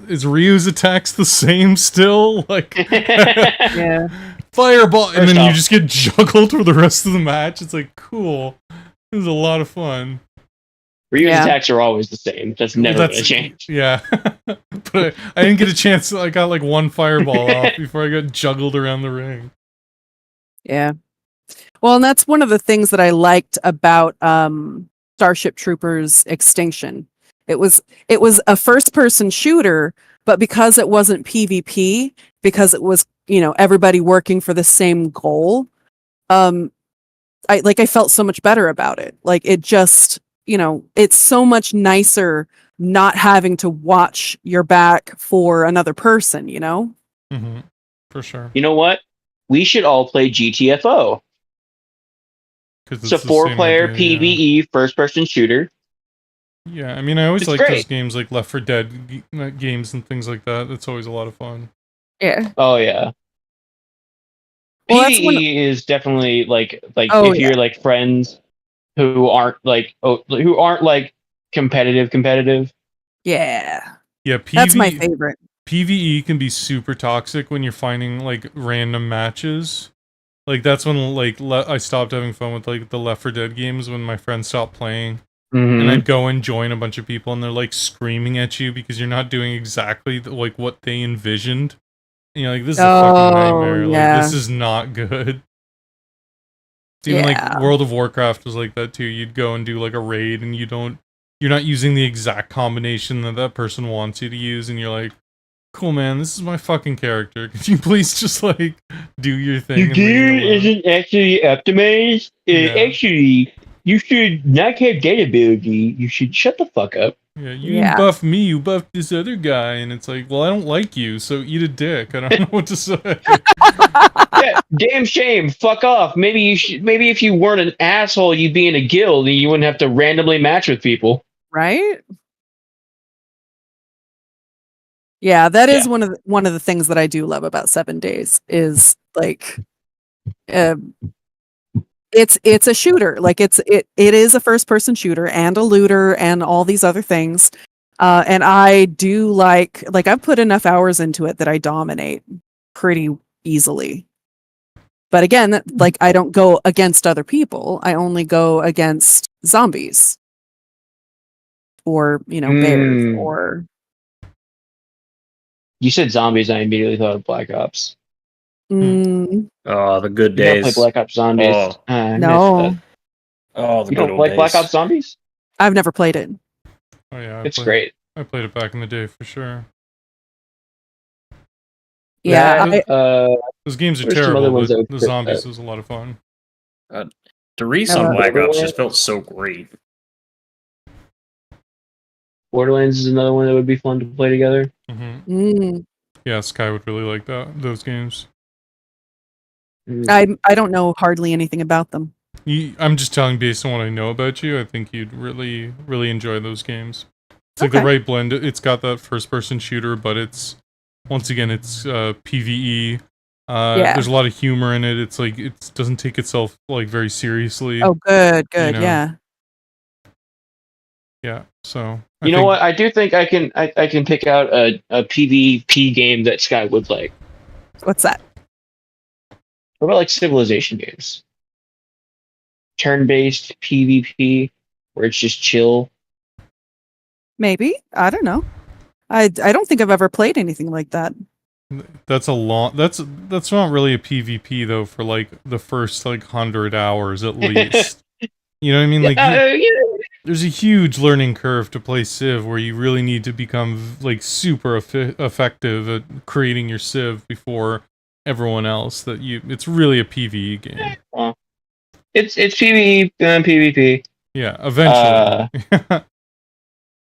Is Ryu's attacks the same still? Like, yeah, fireball, and then you just get juggled for the rest of the match. It's like, cool. It was a lot of fun. Ryu's attacks are always the same. That's never going to change. Yeah. But I didn't get a chance. I got like one fireball off before I got juggled around the ring. Yeah. Well, and that's one of the things that I liked about Starship Troopers Extinction. It was a first-person shooter, but because it wasn't PvP, because it was, everybody working for the same goal, I felt so much better about it. Like, it just, it's so much nicer not having to watch your back for another person, Mm-hmm. For sure. You know what? We should all play GTFO. It's a 4-player PvE first-person shooter. Yeah, I mean, I always like those games, like Left 4 Dead games and things like that. That's always a lot of fun. Yeah. Oh yeah. Well, PvE is definitely like if you're like friends who aren't like competitive. Yeah. Yeah, that's my favorite. PvE can be super toxic when you're finding like random matches. Like that's when like I stopped having fun with like the Left 4 Dead games when my friends stopped playing. And I'd go and join a bunch of people and they're like screaming at you because you're not doing exactly like what they envisioned. And you're like, this is a fucking nightmare. Yeah. Like this is not good. Even like World of Warcraft was like that too. You'd go and do like a raid and you're not using the exact combination that person wants you to use, and you're like, cool man, this is my fucking character. Could you please just like do your thing? Your gear isn't actually optimized. Actually, you should not have data ability. You should shut the fuck up. Yeah, you didn't buff me, you buffed this other guy, and it's like, well, I don't like you, so eat a dick. I don't know what to say. Yeah, damn shame. Fuck off. Maybe if you weren't an asshole, you'd be in a guild and you wouldn't have to randomly match with people. Right? Yeah, that is one of the things that I do love about 7 Days is like it's a shooter. Like it is a first person shooter and a looter and all these other things. And I do like I've put enough hours into it that I dominate pretty easily. But again, like I don't go against other people. I only go against zombies. Or, bears or You said zombies, I immediately thought of Black Ops. Oh, the good days. You don't play Black Ops Zombies. Oh. No. Oh, the you good don't old like days. Black Ops Zombies? I've never played it. Oh yeah, it's great. I played it back in the day for sure. Yeah, those games are terrible, but the zombies was a lot of fun. The race on Black Ops just felt so great. Borderlands is another one that would be fun to play together. Yeah, Sky would really like those games. I don't know hardly anything about them. I'm just telling based on what I know about you. I think you'd really, really enjoy those games. It's like the right blend. It's got that first-person shooter, but it's PvE. There's a lot of humor in it. It's like it doesn't take itself like very seriously. Oh, good, yeah. Yeah, so you know what? I do think I can pick out a PvP game that Sky would like. What's that? What about like Civilization games? Turn-based PvP where it's just chill. Maybe. I don't know. I don't think I've ever played anything like that. That's not really a PvP though for like the first like 100 hours at least. You know what I mean? Like there's a huge learning curve to play Civ where you really need to become like super effective at creating your Civ before everyone else. It's really a PvE game. Well, it's PvE and PvP. Yeah, eventually.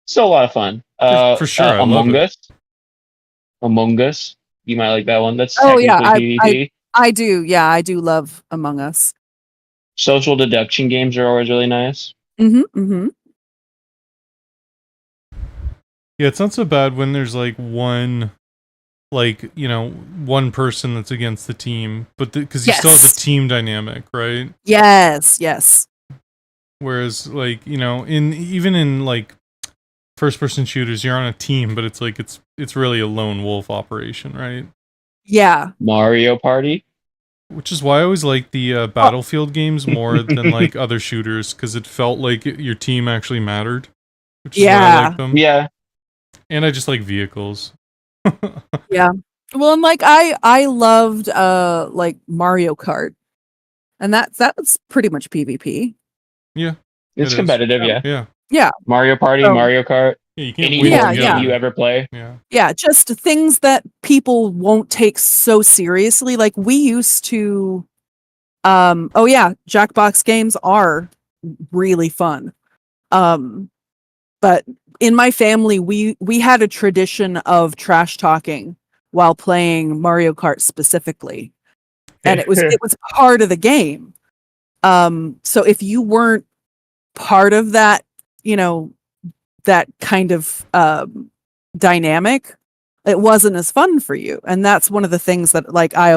Still a lot of fun. For sure, Among Us. You might like that one. That's PvP. I do. Yeah, I do love Among Us. Social deduction games are always really nice. Yeah, it's not so bad when there's like one person that's against the team, but because you still have the team dynamic, right? Yes. Whereas like, even in like first person shooters, you're on a team, but it's like it's really a lone wolf operation, right? Yeah. Mario Party. Which is why I always like the Battlefield games more than like other shooters, because it felt like your team actually mattered. Which is why I like them. Yeah. And I just like vehicles. Yeah. Well, and like I loved like Mario Kart, and that was pretty much PvP. Yeah. It's competitive. Yeah. Mario Party, Mario Kart. Yeah, you can't any game you ever play. Yeah, just things that people won't take so seriously. Like we used to Jackbox games are really fun. But in my family we had a tradition of trash talking while playing Mario Kart specifically. And it was part of the game. So if you weren't part of that, that kind of dynamic, it wasn't as fun for you. And that's one of the things that like I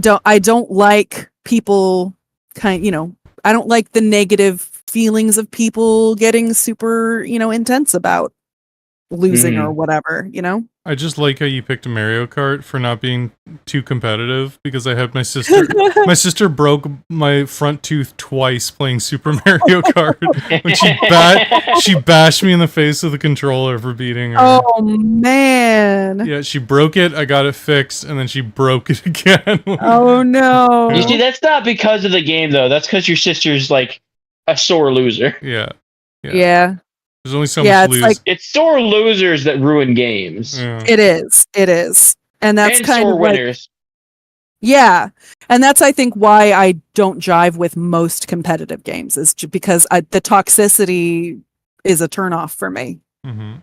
don't like people I don't like the negative feelings of people getting super intense about losing or whatever, you know? I just like how you picked Mario Kart for not being too competitive, because I had my sister. My sister broke my front tooth twice playing Super Mario Kart when she bashed me in the face with the controller for beating her. Oh man! Yeah, she broke it. I got it fixed, and then she broke it again. Oh no! You see, that's not because of the game though. That's because your sister's like a sore loser. Yeah. There's only so much lose. It's sore losers that ruin games. Yeah. It is, and that's kind sore of winners. Yeah, and that's I think why I don't jive with most competitive games is because the toxicity is a turnoff for me. Mm-hmm.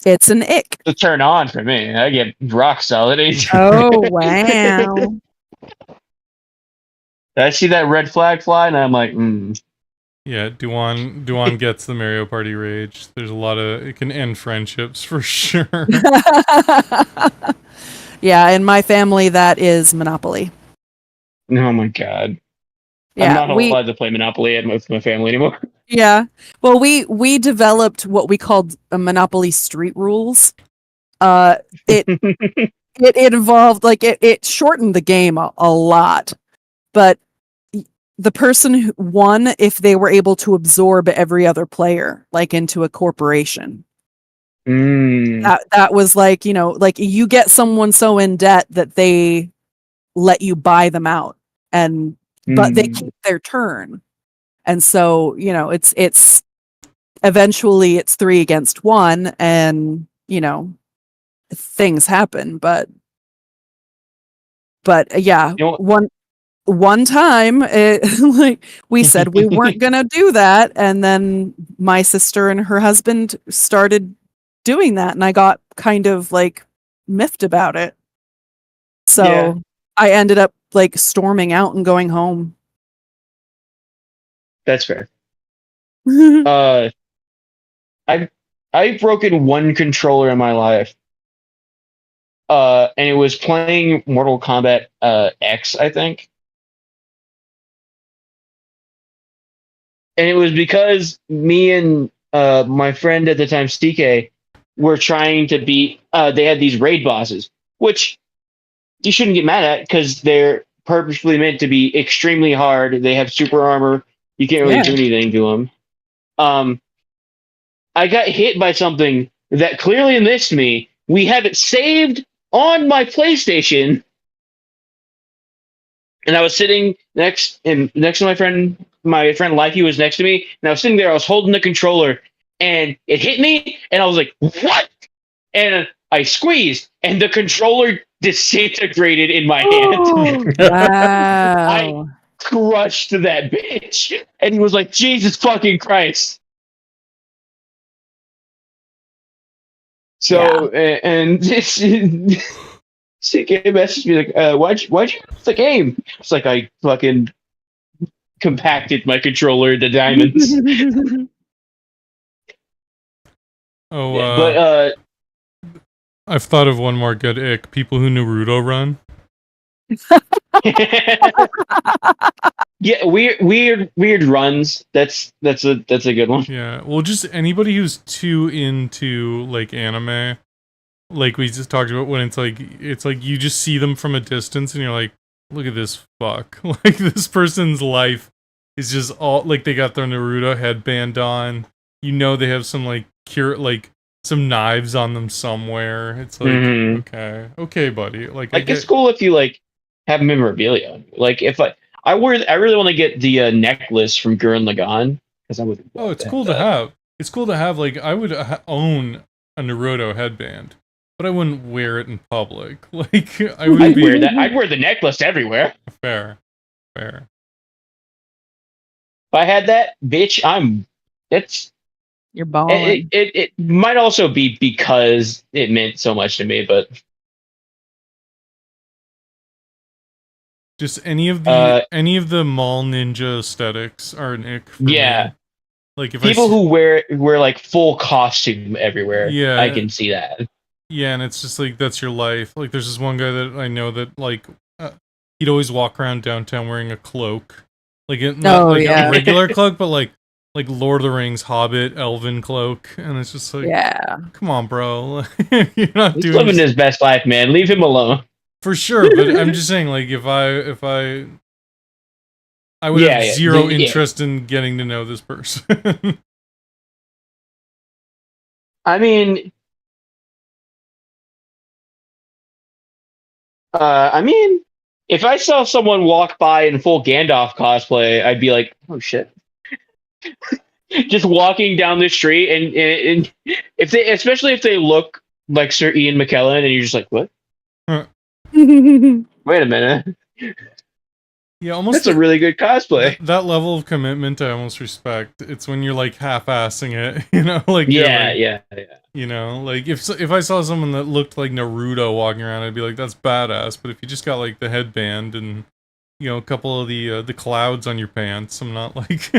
It's an ick. It's a turn on for me. I get rock solid. Oh wow! I see that red flag fly, and I'm like, Yeah, Duan gets the Mario Party rage. There's a lot of it can end friendships for sure. Yeah, in my family that is Monopoly. oh my god. Yeah, I'm not allowed to play Monopoly with my family anymore. Yeah. Well, we developed what we called a Monopoly street rules. It involved it shortened the game a lot, but the person who won if they were able to absorb every other player into a corporation. That was you get someone so in debt that they let you buy them out, but they keep their turn. And so, it's eventually it's 3 against 1 and, things happen, but yeah, one time we said we weren't going to do that. And then my sister and her husband started doing that. And I got kind of miffed about it. So I ended up storming out and going home. That's fair. I've broken one controller in my life. And it was playing Mortal Kombat X, I think. And it was because me and my friend at the time, CK, were trying to beat. They had these raid bosses, which you shouldn't get mad at because they're purposefully meant to be extremely hard. They have super armor. You can't really do anything to them. I got hit by something that clearly missed me. We have it saved on my PlayStation, and I was sitting next to my friend. My friend Lifey was next to me, and I was sitting there. I was holding the controller, and it hit me, and I was like, "What?" And I squeezed, and the controller disintegrated in my hand. Wow! I crushed that bitch, and he was like, "Jesus fucking Christ!" So, and this CK messaged me like, "Why'd you lose the game?" It's like I fucking compacted my controller into diamonds. But I've thought of one more good ick. People who Naruto run. Yeah, weird runs. That's a good one. Yeah, well, just anybody who's too into anime, like we just talked about, when it's like you just see them from a distance and you're like, look at this fuck. This person's life is just all they got their Naruto headband on. They have some some knives on them somewhere. It's okay, buddy. It's cool if you have memorabilia. If I really want to get the necklace from Gurren Lagann because I would. Oh, it's cool to have. It's cool to have. I would own a Naruto headband, but I wouldn't wear it in public. I would wear that. I'd wear the necklace everywhere. Fair. If I had that, bitch, You're balling. It might also be because it meant so much to me, but just any of the mall ninja aesthetics are an ick for me. If people who wear full costume everywhere, I can see that. Yeah, and it's just that's your life. There's this one guy that I know that he'd always walk around downtown wearing a cloak, a regular cloak, but like Lord of the Rings, Hobbit, Elven cloak, and it's just like, Yeah. come on, bro, you're not He's doing living his best life, man. Leave him alone. for sure. But I'm just saying, like, if I would have zero interest in getting to know this person. I mean, if I saw someone walk by in full Gandalf cosplay, I'd be like, "Oh shit!" Just walking down the street, and if they, especially if they look like Sir Ian McKellen, and you're just like, "What? Wait a minute." Yeah, almost. That's a really good cosplay. That level of commitment, I almost respect. It's when you're like half-assing it, you know, like yeah. You know, like if I saw someone that looked like Naruto walking around, I'd be like, that's badass. But if you just got like the headband and a couple of the clouds on your pants, I'm not like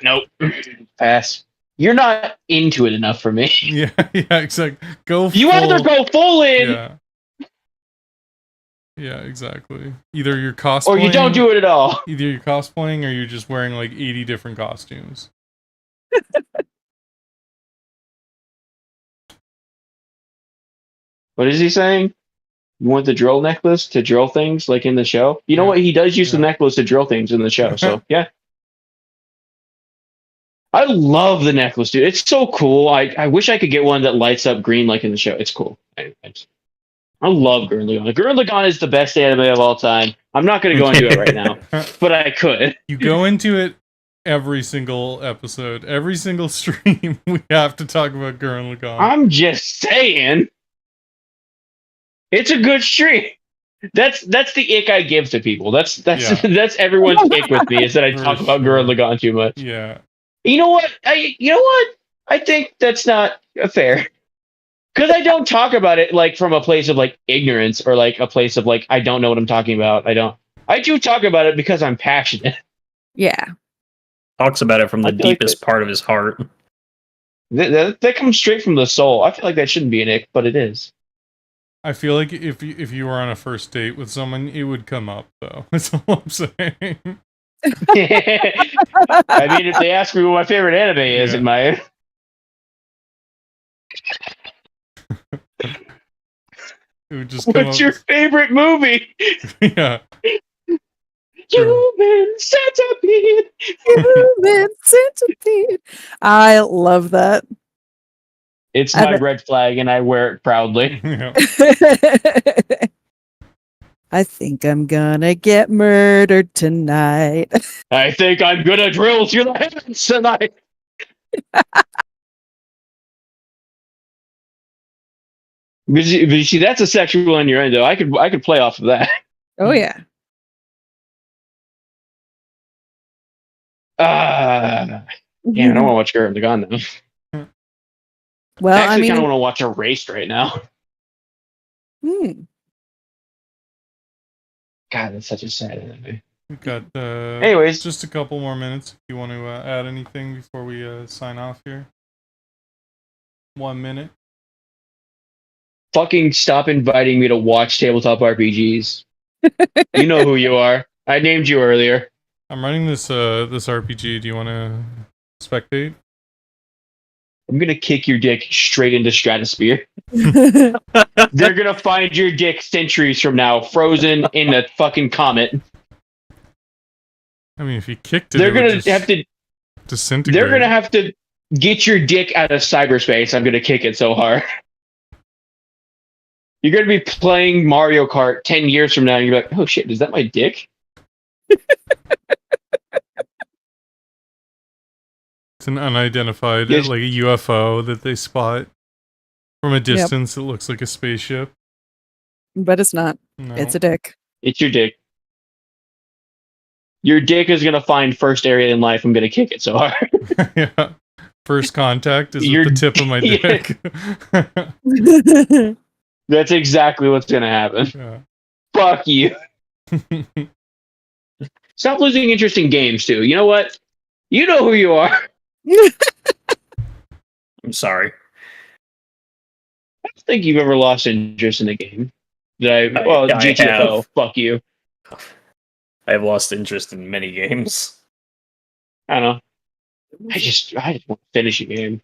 Nope. Pass. You're not into it enough for me. Yeah, exactly. You either go full in. Yeah, exactly. Either you're cosplaying, or you don't do it at all. Either you're cosplaying, or you're just wearing like 80 different costumes. What is he saying? You want the drill necklace to drill things like in the show? You know what? He does use the necklace to drill things in the show. So yeah. I love the necklace, dude. It's so cool. I wish I could get one that lights up green like in the show. It's cool. I love Gurren Lagann. Gurren Lagann is the best anime of all time. I'm not going to go into it right now, but I could. You go into it every single episode, every single stream. We have to talk about Gurren Lagann. I'm just saying, it's a good stream. That's the ick I give to people. That's everyone's ick with me is that I talk about Gurren Lagann too much. Yeah. You know what? I think that's not fair. Because I don't talk about it like from a place of like ignorance or like a place of like I don't know what I'm talking about. I do talk about it because I'm passionate. Yeah. Talks about it from the deepest part of his heart. That comes straight from the soul. I feel like that shouldn't be an ick, but it is. I feel like if you were on a first date with someone, it would come up though. That's all I'm saying. I mean, if they ask me what my favorite anime is, it might. It would just What's your favorite movie? Yeah. Human centipede. Human centipede. I love that. It's my red flag, and I wear it proudly. Yeah. I think I'm gonna get murdered tonight. I think I'm gonna drill through the heavens tonight. But you see, that's a sexual innuendo. I could play off of that. Oh yeah. Damn, I don't want to watch Gurren Lagann now. Well, I actually kind of want to watch Erased right now. God, that's such a sad anime. We've got anyways, just a couple more minutes. If you want to add anything before we sign off here. 1 minute. Fucking stop inviting me to watch tabletop RPGs. You know who you are. I named you earlier. I'm running this RPG. Do you want to spectate? I'm gonna kick your dick straight into Stratosphere. They're gonna find your dick centuries from now, frozen in a fucking comet. I mean, if you kicked it, they're gonna have to disintegrate. They're gonna have to get your dick out of cyberspace. I'm gonna kick it so hard. You're gonna be playing Mario Kart 10 years from now, and you're like, "Oh shit, is that my dick?" It's an unidentified, like a UFO that they spot from a distance. It looks like a spaceship, but it's not. No. It's a dick. It's your dick. Your dick is gonna find first area in life. I'm gonna kick it so hard. Yeah. First contact is with the tip of my dick. That's exactly what's gonna happen. Yeah. Fuck you. Stop losing interest in games too. You know what? You know who you are. I'm sorry. I don't think you've ever lost interest in a game. GTFO. Fuck you. I have lost interest in many games. I don't know. I just want to finish a game.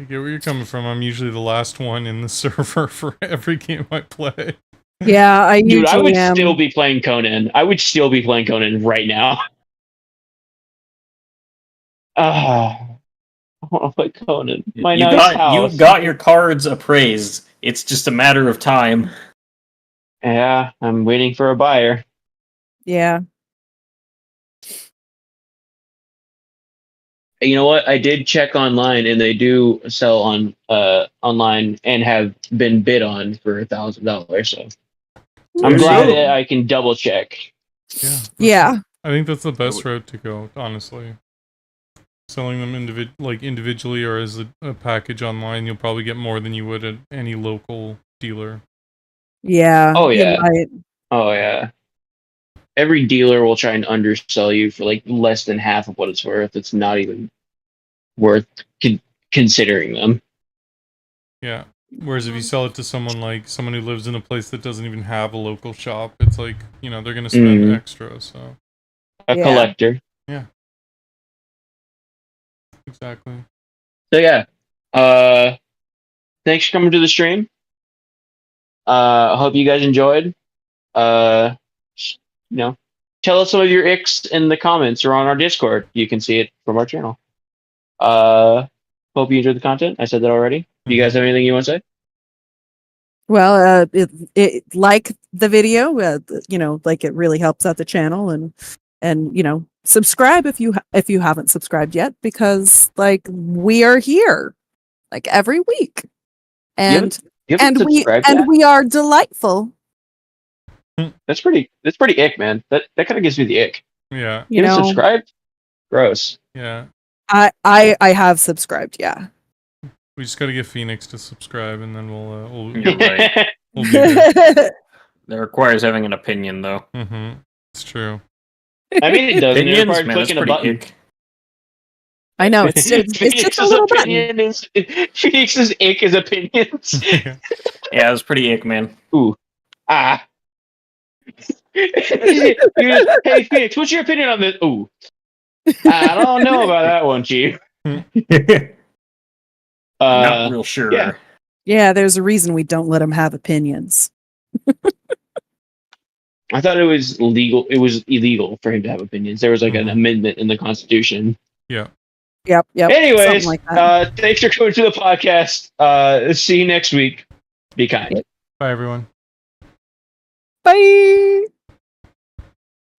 I get where you're coming from. I'm usually the last one in the server for every game I play. Yeah, I Dude, I would usually am. still be playing Conan. I would still be playing Conan right now. I want to play Conan. My you nice house. You got your cards appraised. It's just a matter of time. Yeah, I'm waiting for a buyer. Yeah. You know what? I did check online, and they do sell on online and have been bid on for $1,000. So I'm There you glad go. that I can double check. Yeah. I think that's the best route to go, honestly. Selling them individually or as a package online, you'll probably get more than you would at any local dealer. Yeah. Oh you yeah. might. Oh yeah. Every dealer will try and undersell you for like less than half of what it's worth. It's not even worth considering them. Yeah. Whereas if you sell it to someone who lives in a place that doesn't even have a local shop, it's like, they're going to spend extra, so. A collector. Yeah. Exactly. So yeah. Thanks for coming to the stream. I hope you guys enjoyed. Tell us some of your icks in the comments or on our Discord. You can see it from our channel. Hope you enjoyed the content. I said that already. Do you guys have anything you want to say? Well, it like the video, like it really helps out the channel, and subscribe if you haven't subscribed yet, because like we are here like every week, and we are delightful. That's pretty ick, man. That kind of gives me the ick. Yeah. You know, subscribed? Gross. Yeah. I have subscribed, yeah. We just got to get Phoenix to subscribe, and then we'll You're right. we'll be there. That requires having an opinion, though. Mm-hmm. It's true. I mean, it doesn't. Opinions, require man, clicking a button. Ick. I know, it's just a little button. Phoenix's ick is opinions. Yeah, it was pretty ick, man. Ooh. Ah. Hey, Phoenix, what's your opinion on this? Ooh. I don't know about that one, Chief. Not real sure. Yeah, there's a reason we don't let them have opinions. I thought it was legal. It was illegal for him to have opinions. There was like an amendment in the Constitution. Yeah. Yep. Anyways, like that. Thanks for coming to the podcast. See you next week. Be kind. Bye, everyone. Bye.